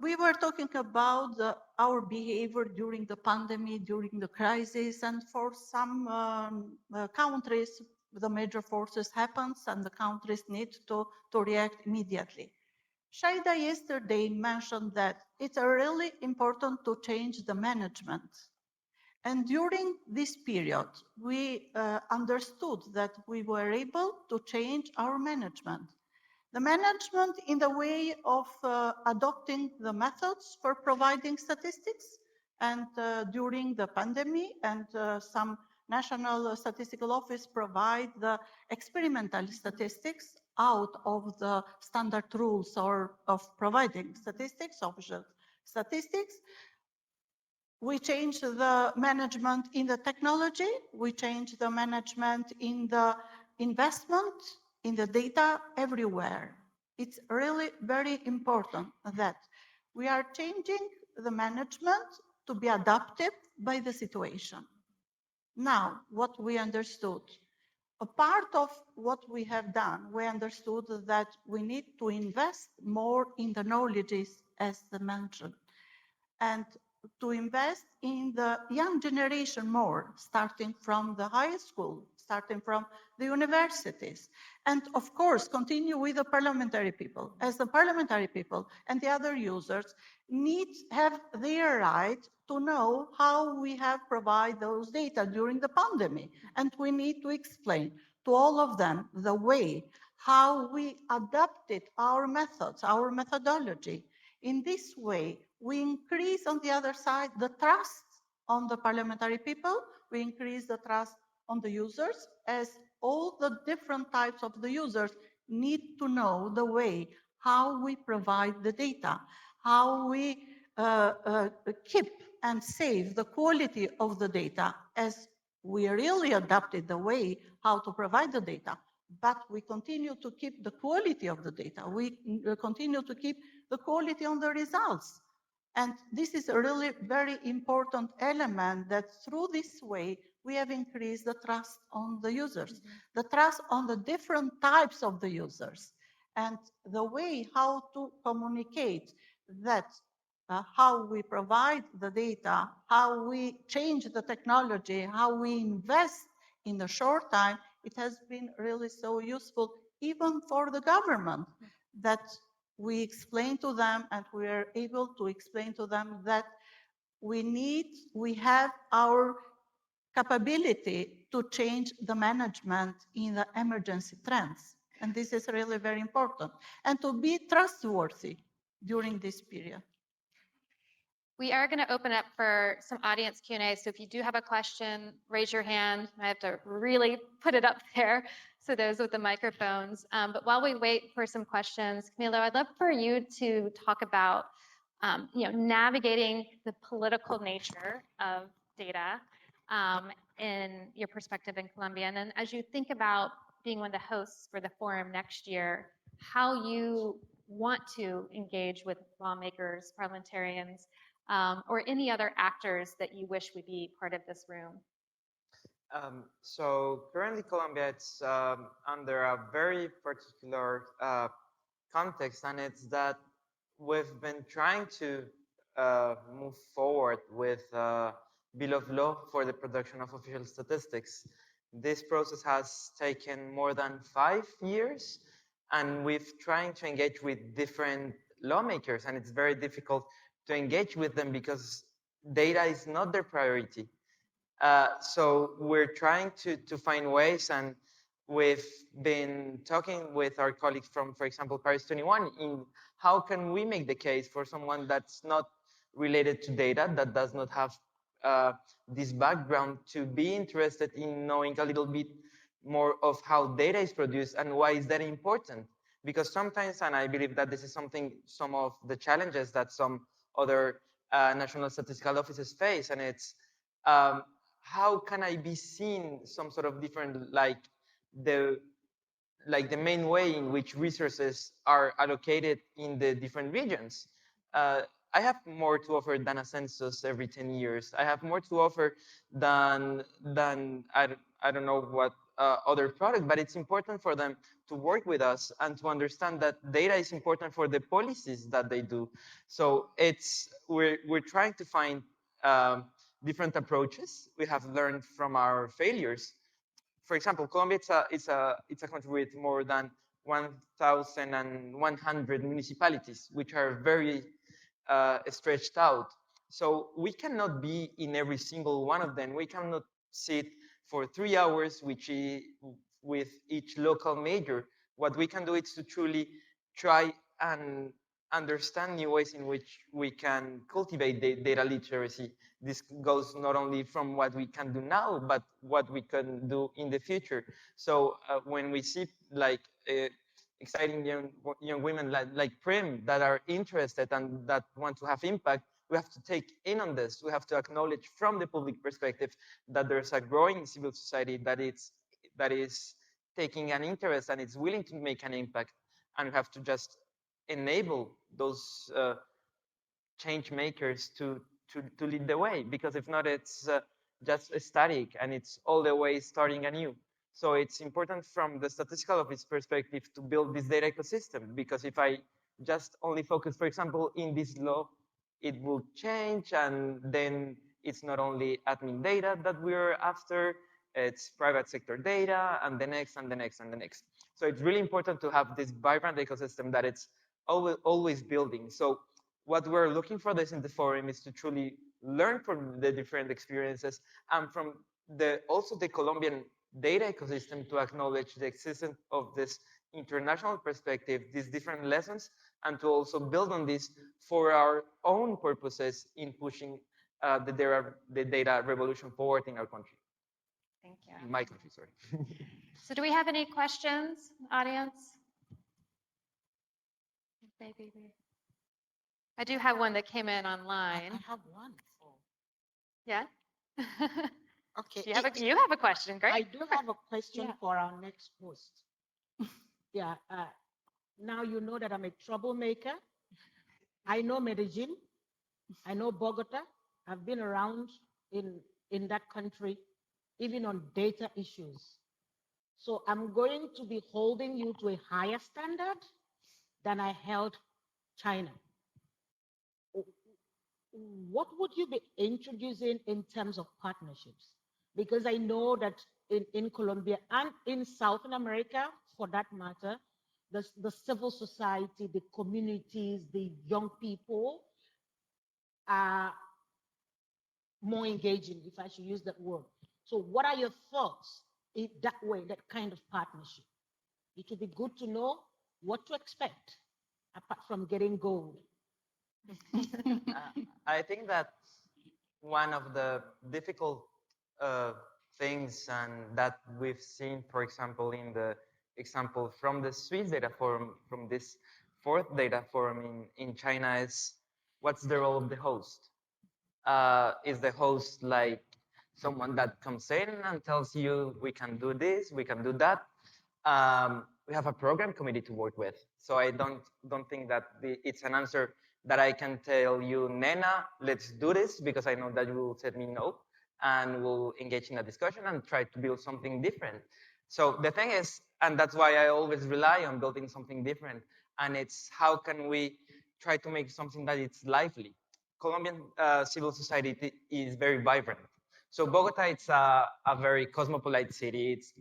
we were talking about our behavior during the pandemic, during the crisis, and for some countries, the major forces happens and the countries need to react immediately. Shaida yesterday mentioned that it's really important to change the management. And during this period, we understood that we were able to change our management. The management in the way of adopting the methods for providing statistics, and during the pandemic, and some national statistical office provide the experimental statistics out of the standard rules or of providing statistics, official statistics. We changed the management in the technology, we changed the management in the investment, in the data everywhere. It's really very important that we are changing the management to be adaptive by the situation. Now, what we understood, a part of what we have done, we understood that we need to invest more in the knowledges, as mentioned, and to invest in the young generation more, starting from the high school, starting from the universities, and of course continue with the parliamentary people, as the parliamentary people and the other users have their right to know how we have provided those data during the pandemic, and we need to explain to all of them the way how we adapted our methods, our methodology. In this way, we increase on the other side the trust on the parliamentary people, we increase the trust on the users, as all the different types of the users need to know the way how we provide the data, how we keep and save the quality of the data, as we really adapted the way how to provide the data, but we continue to keep the quality of the data. We continue to keep the quality on the results. And this is a really very important element that through this way, we have increased the trust on the users, the trust on the different types of the users, and the way how to communicate that how we provide the data, how we change the technology, how we invest in a short time, it has been really so useful even for the government that we explain to them and we are able to explain to them that we have our capability to change the management in the emergency trends. And this is really very important. And to be trustworthy during this period. We are going to open up for some audience Q&A. So if you do have a question, raise your hand. I have to really put it up there. So those with the microphones. But while we wait for some questions, Camilo, I'd love for you to talk about navigating the political nature of data in your perspective in Colombia. And then as you think about being one of the hosts for the forum next year, how you want to engage with lawmakers, parliamentarians, or any other actors that you wish would be part of this room? So currently Colombia, it's under a very particular context, and it's that we've been trying to move forward with bill of law for the production of official statistics. This process has taken more than 5 years, and we've trying to engage with different lawmakers, and it's very difficult to engage with them because data is not their priority. So we're trying to find ways, and we've been talking with our colleagues from, for example, Paris 21, in how can we make the case for someone that's not related to data, that does not have this background, to be interested in knowing a little bit more of how data is produced and why is that important. Because sometimes, and I believe that this is some of the challenges that some other national statistical offices face, and it's how can I be seen some sort of different, like the main way in which resources are allocated in the different regions. I have more to offer than a census every 10 years. I have more to offer than I don't know what other product, but it's important for them to work with us and to understand that data is important for the policies that they do. So we're trying to find different approaches. We have learned from our failures. For example, Colombia, it's a country with more than 1,100 municipalities, which are very stretched out. So we cannot be in every single one of them. We cannot sit for 3 hours with each local major. What we can do is to truly try and understand new ways in which we can cultivate data literacy. This goes not only from what we can do now, but what we can do in the future. So when we see like exciting young women like Prim that are interested and that want to have impact, we have to take in on this. We have to acknowledge from the public perspective that there's a growing civil society that is taking an interest and it's willing to make an impact, and we have to just enable those change makers to lead the way, because if not, it's just static and it's all the way starting anew. So it's important from the statistical office perspective to build this data ecosystem, because if I just only focus, for example, in this law, it will change, and then it's not only admin data that we're after, it's private sector data, and the next, and the next, and the next. So it's really important to have this vibrant ecosystem that it's always building. So what we're looking for this in the forum is to truly learn from the different experiences and from also the Colombian data ecosystem, to acknowledge the existence of this international perspective, these different lessons, and to also build on this for our own purposes in pushing the data revolution forward in our country. Thank you. In my country, sorry. So do we have any questions, audience? Maybe. I do have one that came in online. I have one. Yeah? Okay. You have a question, I great. do have a question Yeah. for our next host. Yeah. Now you know that I'm a troublemaker. I know Medellin. I know Bogota. I've been around in that country, even on data issues. So I'm going to be holding you to a higher standard than I held China. What would you be introducing in terms of partnerships? Because I know that in Colombia and in Southern America, for that matter, the civil society, the communities, the young people are more engaging, if I should use that word. So what are your thoughts in that way, that kind of partnership? It would be good to know what to expect apart from getting gold. I think that one of the difficult things and that we've seen, for example, in the example from the Swiss data forum, from this fourth data forum in China, is what's the role of the host? Is the host like someone that comes in and tells you we can do this, we can do that? We have a program committee to work with, so I don't think that it's an answer that I can tell you, Nena, let's do this, because I know that you will tell me no, and we'll engage in a discussion and try to build something different. So the thing is, and that's why I always rely on building something different, and it's how can we try to make something that it's lively. Colombian civil society is very vibrant. So Bogota, it's a very cosmopolite city. It's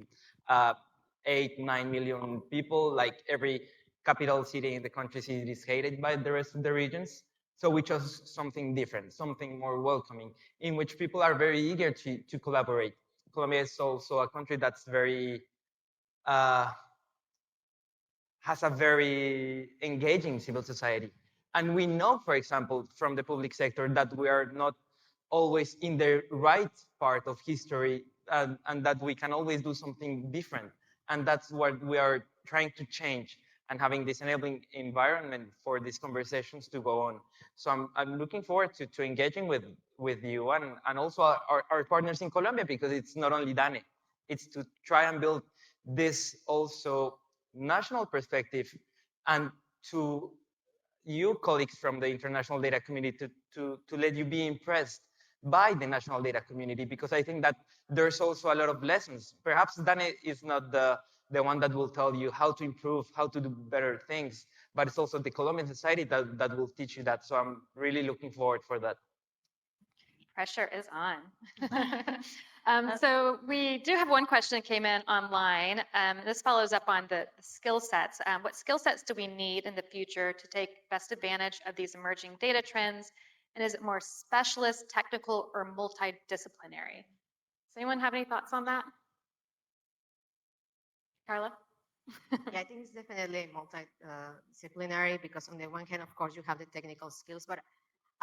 8-9 million people. Like every capital city in the country is hated by the rest of the regions. So we chose something different, something more welcoming, in which people are very eager to collaborate. Colombia is also a country that's very uh, has a very engaging civil society. And we know, for example, from the public sector that we are not always in the right part of history, and that we can always do something different. And that's what we are trying to change, and having this enabling environment for these conversations to go on. So I'm looking forward to engaging with you and also our partners in Colombia, because it's not only DANE, it's to try and build this also national perspective, and to you colleagues from the international data community to let you be impressed by the national data community, because I think that there's also a lot of lessons. Perhaps Dane is not the one that will tell you how to improve, how to do better things, but it's also the Colombian society that will teach you that. So I'm really looking forward for that. Pressure is on. So we do have one question that came in online. This follows up on the skill sets. What skill sets do we need in the future to take best advantage of these emerging data trends? And is it more specialist, technical, or multidisciplinary? Does anyone have any thoughts on that? Carla? Yeah, I think it's definitely multidisciplinary, because on the one hand, of course, you have the technical skills, but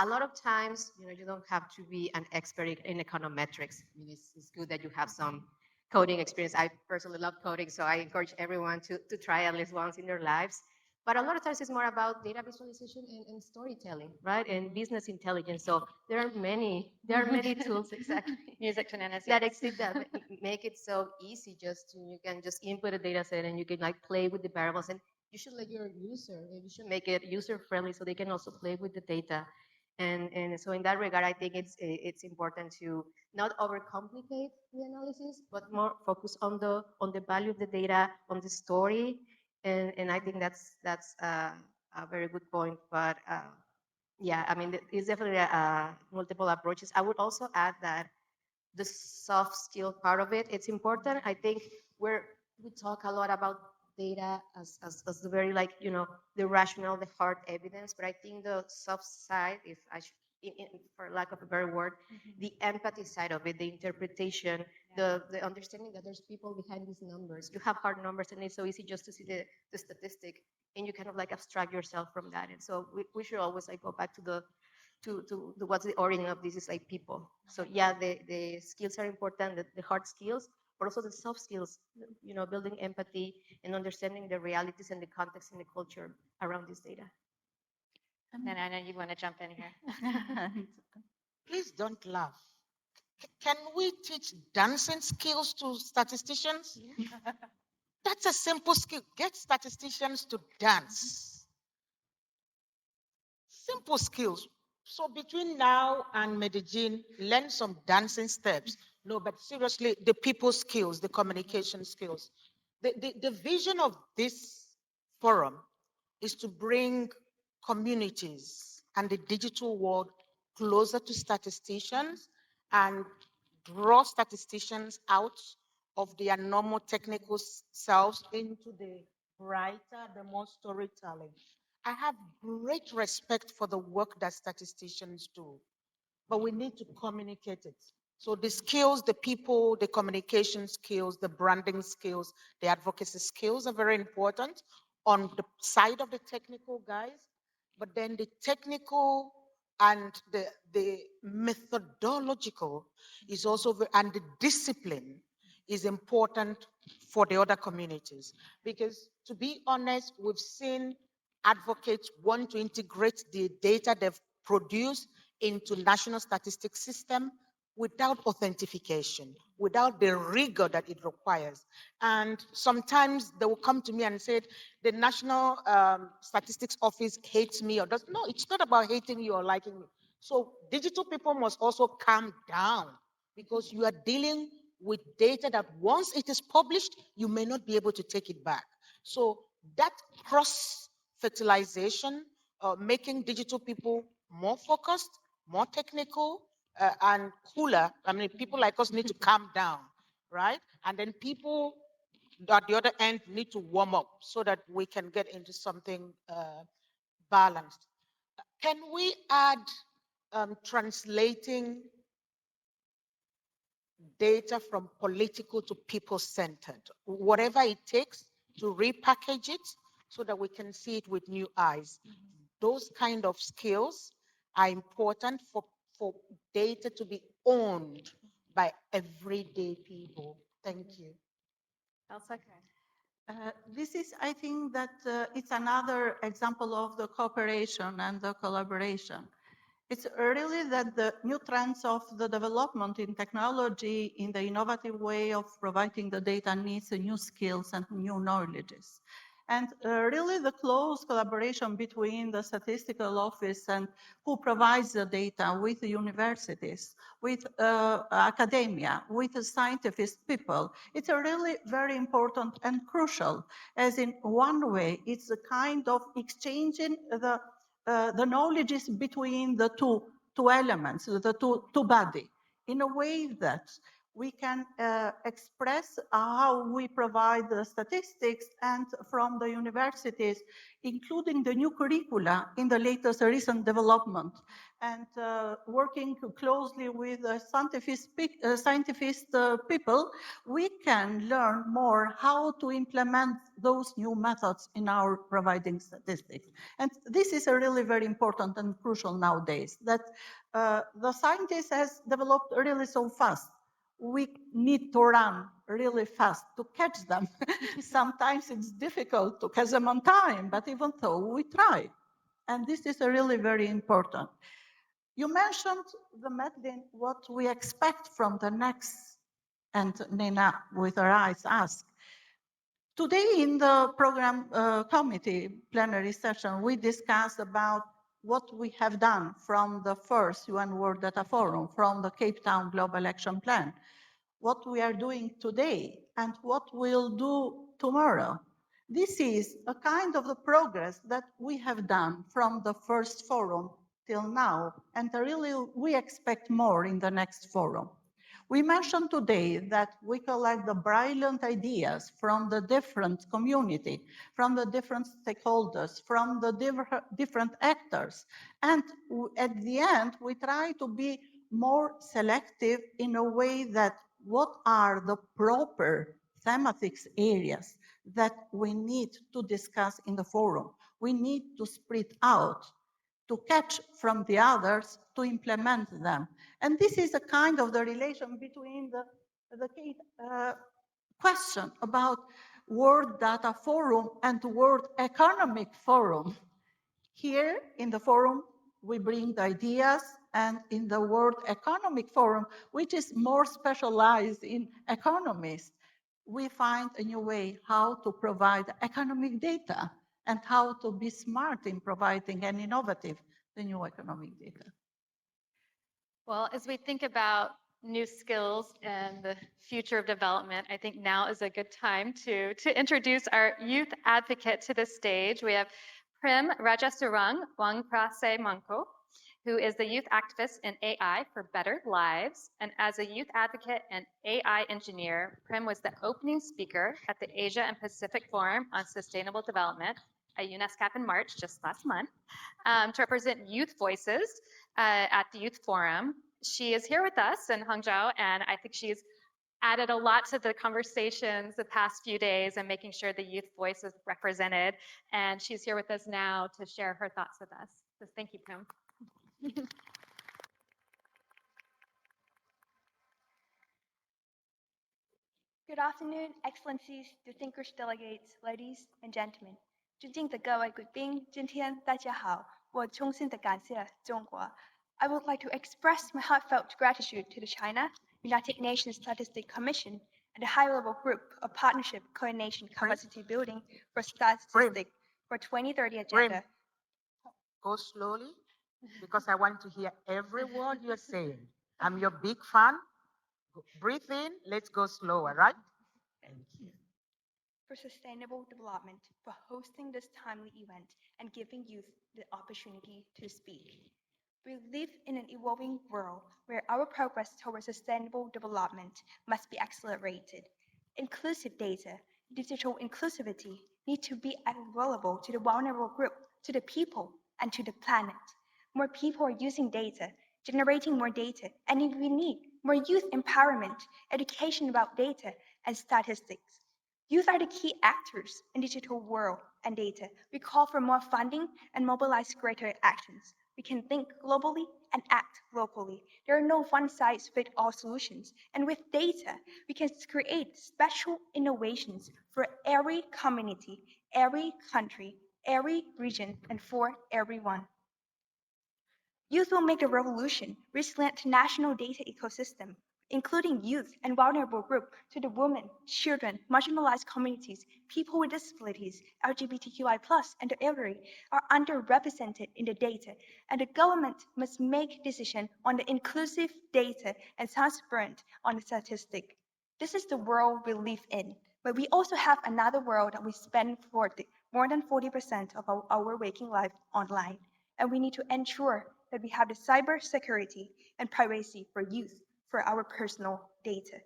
a lot of times, you don't have to be an expert in econometrics. I mean, it's good that you have some coding experience. I personally love coding, so I encourage everyone to try at least once in their lives. But a lot of times it's more about data visualization and storytelling, right? And business intelligence. So there are many tools, exactly. Music to Nana's that ears. exist that make it so easy. You can just input a data set and you can like play with the variables, and you should let your user, you should make it user friendly so they can also play with the data. And so in that regard, I think it's important to not overcomplicate the analysis, but more focus on the value of the data, on the story, and I think that's a very good point. But yeah, I mean, it's definitely multiple approaches. I would also add that the soft skill part of it, it's important. I think we talk a lot about data as the very, like, the rational, the hard evidence, but I think the soft side, if I should, for lack of a better word, the empathy side of it, the interpretation, the understanding that there's people behind these numbers. You have hard numbers, and it's so easy just to see the statistic, and you kind of like abstract yourself from that. And so we should always like go back to the what's the origin of this is like people. So yeah, the skills are important, the hard skills, but also the soft skills, you know, building empathy and understanding the realities and the context and the culture around this data. And I know you want to jump in here. Please don't laugh. Can we teach dancing skills to statisticians? That's a simple skill. Get statisticians to dance. Simple skills. So between now and Medellin, learn some dancing steps. No, but seriously, the people skills, the communication skills. The vision of this forum is to bring communities and the digital world closer to statisticians and draw statisticians out of their normal technical selves into the brighter, the more storytelling. I have great respect for the work that statisticians do, but we need to communicate it. So the skills, the people, the communication skills, the branding skills, the advocacy skills are very important on the side of the technical guys, but then the technical and the methodological is also, and the discipline is important for the other communities. Because to be honest, we've seen advocates want to integrate the data they've produced into national statistics system without authentication, without the rigor that it requires. And sometimes they will come to me and say, the National Statistics Office hates me or does. No, it's not about hating you or liking me. So digital people must also calm down because you are dealing with data that once it is published, you may not be able to take it back. So that cross-fertilization, making digital people more focused, more technical, and cooler. I mean, people like us need to calm down, right? And then people at the other end need to warm up so that we can get into something balanced. Can we add translating data from political to people-centered, whatever it takes to repackage it so that we can see it with new eyes? Those kind of skills are important for data to be owned by everyday people. Thank you. Elsa? This is, I think that it's another example of the cooperation and the collaboration. It's really that the new trends of the development in technology, in the innovative way of providing the data needs new skills and new knowledges. And really the close collaboration between the statistical office and who provides the data with the universities, with academia, with the scientific people, it's a really very important and crucial, as in one way, it's a kind of exchanging the knowledge is between the two elements, the two body, in a way that we can express how we provide the statistics and from the universities, including the new curricula in the latest recent development, and working closely with scientific people, we can learn more how to implement those new methods in our providing statistics. And this is a really very important and crucial nowadays, that the scientists has developed really so fast. We need to run really fast to catch them. Sometimes it's difficult to catch them on time, but even though we try. And this is really very important. You mentioned the Medellin, what we expect from the next, and Nina with her eyes asked. Today in the program committee plenary session, we discussed about what we have done from the first UN World Data Forum, from the Cape Town Global Action Plan, what we are doing today, and what we'll do tomorrow. This is a kind of the progress that we have done from the first forum till now, and really we expect more in the next forum. We mentioned today that we collect the brilliant ideas from the different community, from the different stakeholders, from the different actors. And at the end, we try to be more selective in a way that what are the proper thematic areas that we need to discuss in the forum. We need to spread out, to catch from the others, to implement them. And this is a kind of the relation between the question about World Data Forum and World Economic Forum. Here in the forum, we bring the ideas, and in the World Economic Forum, which is more specialized in economists, we find a new way how to provide economic data and how to be smart in providing and innovative the new economic data. Well, as we think about new skills and the future of development, I think now is a good time to introduce our youth advocate to the stage. We have Prim Rajasurang Wangprase Manko, who is the youth activist in AI for Better Lives. And as a youth advocate and AI engineer, Prim was the opening speaker at the Asia and Pacific Forum on Sustainable Development at UNSCAP in March, just last month, to represent youth voices at the Youth Forum. She is here with us in Hangzhou, and I think she's added a lot to the conversations the past few days and making sure the youth voice is represented. And she's here with us now to share her thoughts with us. So thank you, Prim. Good afternoon, Excellencies, distinguished delegates, ladies and gentlemen. 尊敬的各位贵宾，今天大家好，我衷心的感谢中国。I would like to express my heartfelt gratitude to the China United Nations Statistics Commission and the high-level group of partnership, coordination, capacity building for statistics for 2030 agenda. Go slowly, because I want to hear every word you're saying. I'm your big fan. Breathe in, let's go slower, right? Thank you. For sustainable development, for hosting this timely event and giving youth the opportunity to speak. We live in an evolving world where our progress towards sustainable development must be accelerated. Inclusive data, digital inclusivity need to be available to the vulnerable group, to the people, and to the planet. More people are using data, generating more data, and we need more youth empowerment, education about data, and statistics. Youth are the key actors in digital world and data. We call for more funding and mobilize greater actions. We can think globally and act locally. There are no one-size-fits-all solutions. And with data, we can create special innovations for every community, every country, every region, and for everyone. Youth will make a revolution, resilient to national data ecosystem, including youth and vulnerable groups, to the women, children, marginalized communities, people with disabilities, LGBTQI+, and the elderly are underrepresented in the data, and the government must make decisions on the inclusive data and transparent on the statistic. This is the world we live in, but we also have another world that we spend more than 40% of our waking life online, and we need to ensure that we have the cyber security and privacy for youth, for our personal data.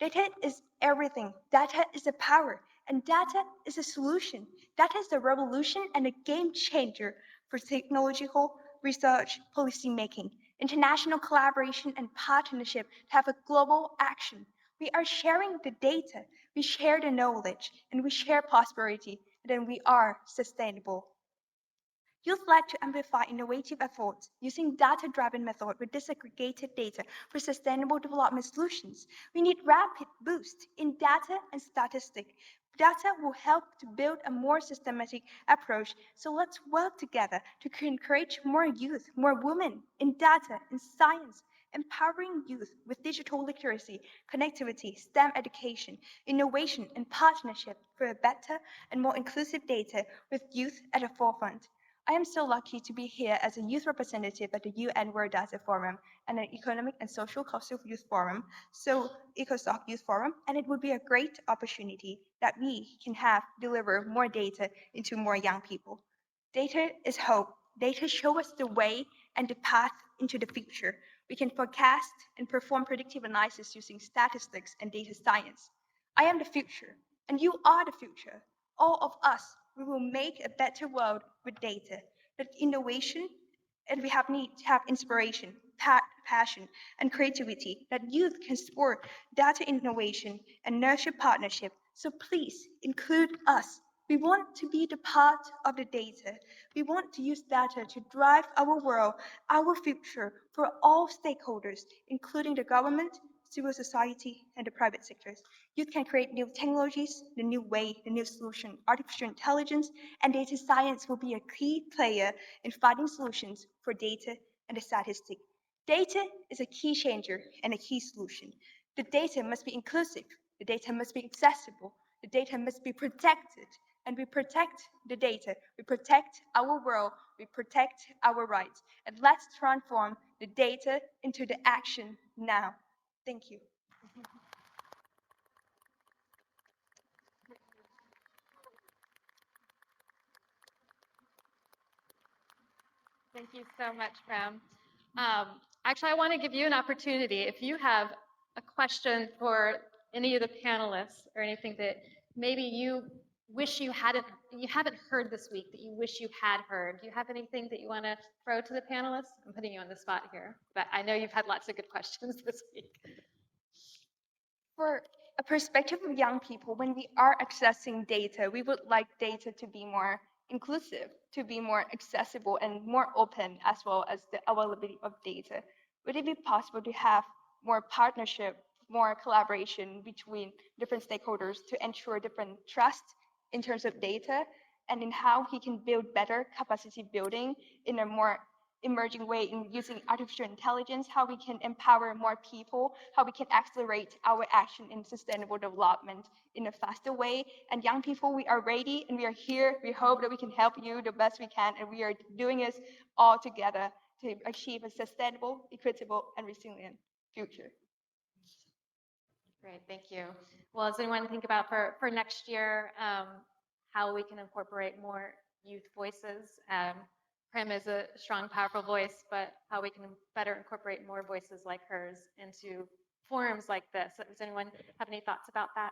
Data is everything. Data is a power, and data is a solution. Data is a revolution and a game changer for technological research, policy making, international collaboration, and partnership to have a global action. We are sharing the data, we share the knowledge, and we share prosperity, and then we are sustainable. Youth like to amplify innovative efforts using data-driven method with disaggregated data for sustainable development solutions. We need rapid boost in data and statistics. Data will help to build a more systematic approach. So let's work together to encourage more youth, more women in data and science, empowering youth with digital literacy, connectivity, STEM education, innovation, and partnership for a better and more inclusive data with youth at the forefront. I am so lucky to be here as a youth representative at the UN World Data Forum and an Economic and Social Cultural Youth Forum, so ECOSOC Youth Forum, and it would be a great opportunity that we can have deliver more data into more young people. Data is hope. Data show us the way and the path into the future. We can forecast and perform predictive analysis using statistics and data science. I am the future, and you are the future. All of us, we will make a better world with data. But innovation, and we need to have inspiration, passion, and creativity that youth can support data innovation and nurture partnership. So please include us. We want to be the part of the data. We want to use data to drive our world, our future for all stakeholders, including the government, civil society, and the private sectors. Youth can create new technologies, the new way, the new solution. Artificial intelligence and data science will be a key player in finding solutions for data and the statistic. Data is a key changer and a key solution. The data must be inclusive. The data must be accessible. The data must be protected. And we protect the data. We protect our world. We protect our rights. And let's transform the data into the action now. Thank you. Thank you so much, Prem. Actually, I want to give you an opportunity. If you have a question for any of the panelists or anything that maybe you wish you haven't heard this week that you wish you had heard, do you have anything that you want to throw to the panelists? I'm putting you on the spot here, but I know you've had lots of good questions this week. For a perspective of young people, when we are accessing data, we would like data to be more inclusive, to be more accessible and more open, as well as the availability of data. Would it be possible to have more partnership, more collaboration between different stakeholders to ensure different trust in terms of data and in how he can build better capacity building in a more emerging way in using artificial intelligence, how we can empower more people, how we can accelerate our action in sustainable development in a faster way. And young people, we are ready and we are here. We hope that we can help you the best we can, and we are doing this all together to achieve a sustainable, equitable, and resilient future. Great, thank you. Well, does anyone think about for next year how we can incorporate more youth voices? Prim is a strong, powerful voice, but how we can better incorporate more voices like hers into forums like this. Does anyone have any thoughts about that?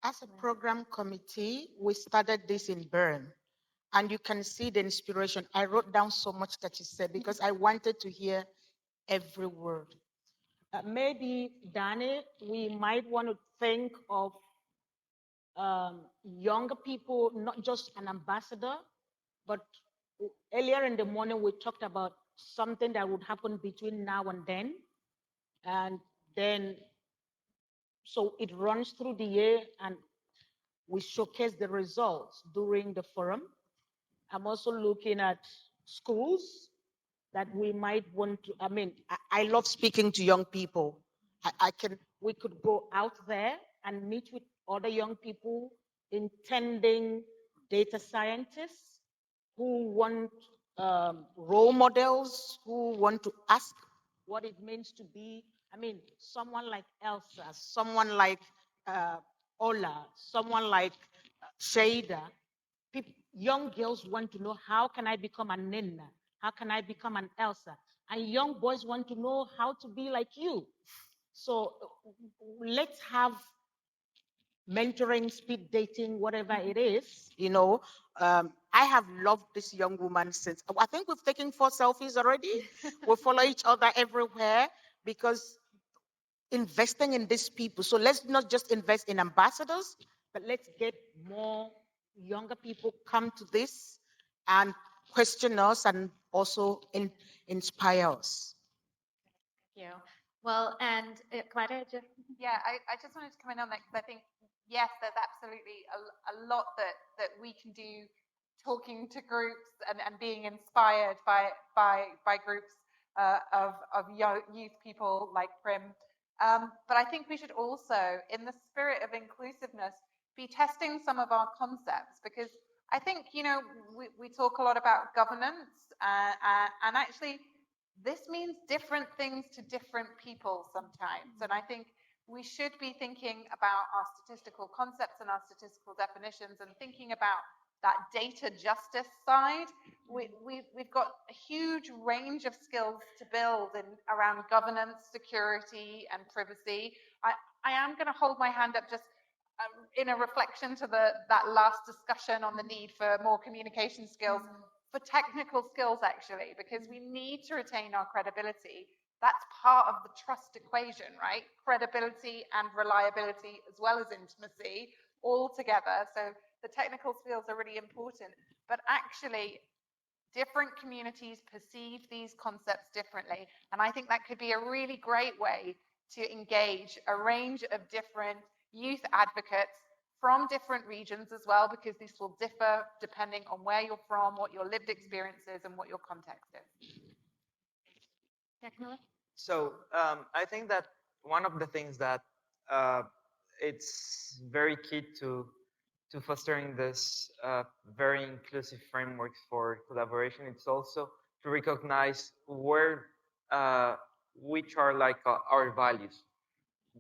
As a program committee, we started this in Bern, and you can see the inspiration. I wrote down so much that you said because I wanted to hear every word. Maybe, Danny, we might want to think of younger people, not just an ambassador, but earlier in the morning, we talked about something that would happen between now and then. And then, so it runs through the year and we showcase the results during the forum. I'm also looking at schools that we might want to, I love speaking to young people. We could go out there and meet with other young people intending data scientists who want role models, who want to ask what it means to be, someone like Elsa, someone like Ola, someone like Shada. Young girls want to know, how can I become an Nina? How can I become an Elsa? And young boys want to know how to be like you. So let's have mentoring, speed dating, whatever it is, I have loved this young woman since, I think we've taken 4 selfies already. We follow each other everywhere because investing in these people. So let's not just invest in ambassadors, but let's get more younger people come to this and question us and also inspire us. Thank you. Well, and Clara, Yeah, I just wanted to come in on that because I think, yes, there's absolutely a lot that we can do talking to groups and being inspired by groups of youth people like Prim. But I think we should also, in the spirit of inclusiveness, be testing some of our concepts because I think, we talk a lot about governance and actually this means different things to different people sometimes. And I think we should be thinking about our statistical concepts and our statistical definitions and thinking about that data justice side. We've got a huge range of skills to build around governance, security, and privacy. I am going to hold my hand up just in a reflection to that last discussion on the need for more communication skills. for technical skills, actually, because we need to retain our credibility. That's part of the trust equation, right? Credibility and reliability, as well as intimacy, all together. So the technical skills are really important. But actually, different communities perceive these concepts differently. And I think that could be a really great way to engage a range of different youth advocates from different regions as well, because this will differ depending on where you're from, what your lived experience is, and what your context is. Yeah, Camilla? So I think that one of the things that it's very key to fostering this very inclusive frameworks for collaboration, it's also to recognize where which are like our values.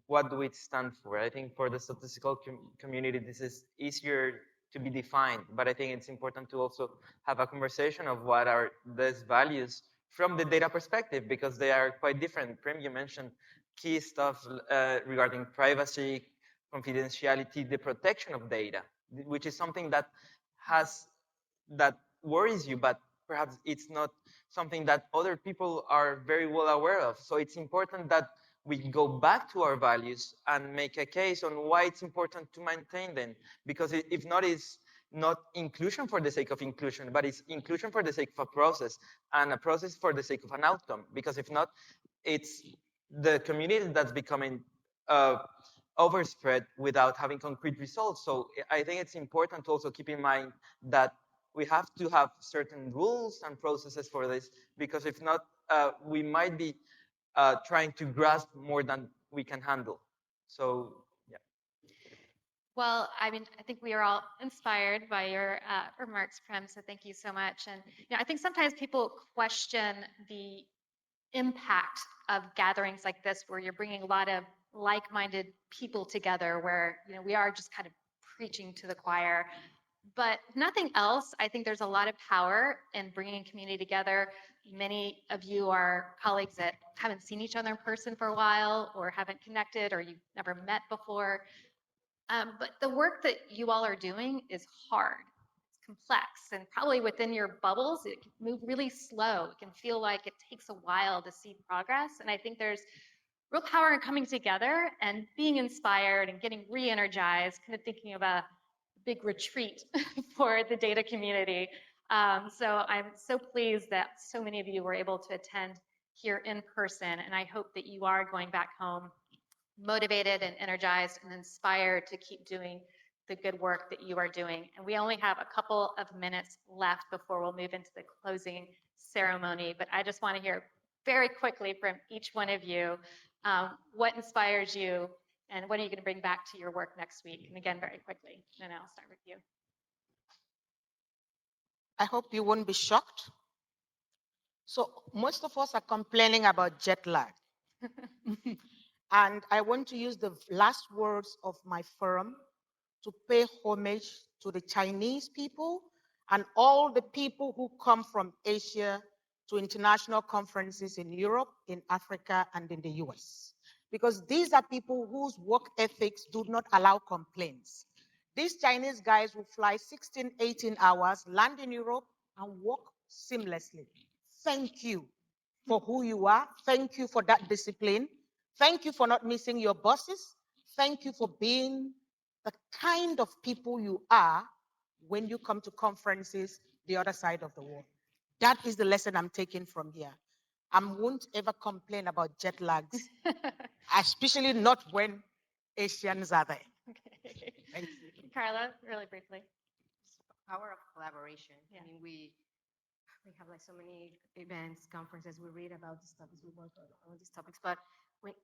What do we stand for? I think for the statistical community, this is easier to be defined, but I think it's important to also have a conversation of what are these values from the data perspective, because they are quite different. Prim, you mentioned key stuff regarding privacy, confidentiality, the protection of data, which is something that has that worries you, but perhaps it's not something that other people are very well aware of. So it's important that we go back to our values and make a case on why it's important to maintain them. Because if not, it's not inclusion for the sake of inclusion, but it's inclusion for the sake of a process, and a process for the sake of an outcome. Because if not, it's the community that's becoming overspread without having concrete results. So I think it's important to also keep in mind that we have to have certain rules and processes for this, because if not, we might be trying to grasp more than we can handle. So, yeah. Well, I mean, I think we are all inspired by your remarks, Prem, so thank you so much. And I think sometimes people question the impact of gatherings like this, where you're bringing a lot of like-minded people together, where we are just kind of preaching to the choir. But if nothing else, I think there's a lot of power in bringing community together. Many of you are colleagues that haven't seen each other in person for a while, or haven't connected, or you've never met before. But the work that you all are doing is hard. It's complex, and probably within your bubbles, it can move really slow. It can feel like it takes a while to see progress. And I think there's real power in coming together and being inspired and getting re-energized, kind of thinking of a big retreat for the data community. So I'm so pleased that so many of you were able to attend here in person, and I hope that you are going back home motivated and energized and inspired to keep doing the good work that you are doing. And we only have a couple of minutes left before we'll move into the closing ceremony, but I just want to hear very quickly from each one of you what inspires you, and what are you going to bring back to your work next week? And again, very quickly, and I'll start with you. I hope you won't be shocked. So most of us are complaining about jet lag. And I want to use the last words of my forum to pay homage to the Chinese people and all the people who come from Asia to international conferences in Europe, in Africa, and in the US. Because these are people whose work ethics do not allow complaints. These Chinese guys will fly 16, 18 hours, land in Europe, and work seamlessly. Thank you for who you are. Thank you for that discipline. Thank you for not missing your bosses. Thank you for being the kind of people you are when you come to conferences the other side of the world. That is the lesson I'm taking from here. I won't ever complain about jet lags, especially not when Asians are there. Okay. Thank you. Carla, really briefly. Power of collaboration. Yeah. I mean, we have like so many events, conferences, we read about these topics, we work on all these topics, but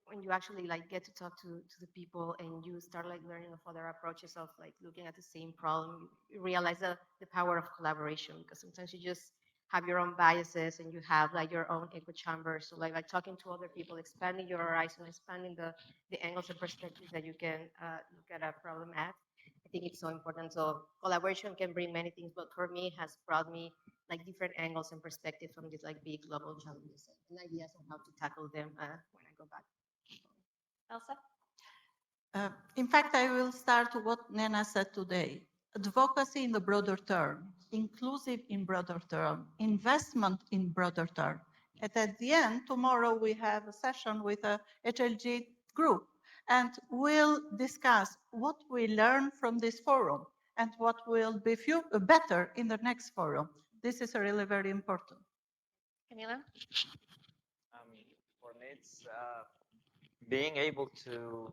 when you actually like get to talk to the people and you start like learning of other approaches of like looking at the same problem, you realize the power of collaboration, because sometimes you just have your own biases and you have like your own echo chamber. So like talking to other people, expanding your horizon, expanding the angles and perspectives that you can look at a problem at. I think it's so important. So collaboration can bring many things, but for me, it has brought me like different angles and perspectives from these like big global challenges and ideas on how to tackle them when I go back. Elsa? In fact, I will start what Nena said today. Advocacy in the broader term. inclusive in broader term, investment in broader term. And at the end, tomorrow we have a session with a HLG group, and we'll discuss what we learn from this forum and what will be better in the next forum. This is really very important. Camilo? For me, it's being able to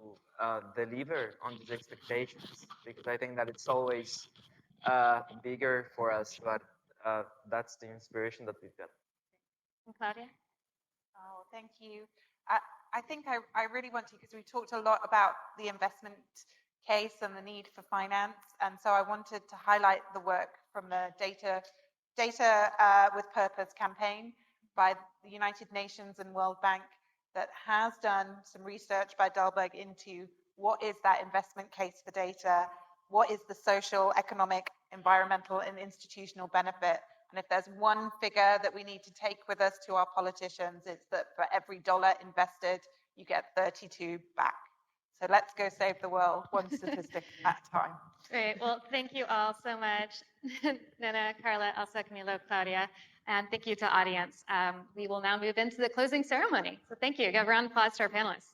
deliver on these expectations, because I think that it's always bigger for us, but that's the inspiration that we've got. And Claudia? Oh, thank you. I think I really want to, because we talked a lot about the investment case and the need for finance. And so I wanted to highlight the work from the Data with Purpose campaign by the United Nations and World Bank that has done some research by Dalberg into what is that investment case for data, what is the social, economic, environmental, and institutional benefit. And if there's one figure that we need to take with us to our politicians, it's that for every dollar invested, you get 32 back. So let's go save the world, one statistic at a time. Great. Well, thank you all so much. Nana, Carla, Elsa, Camilo, Claudia, and thank you to audience. We will now move into the closing ceremony. So thank you. Give a round of applause to our panelists.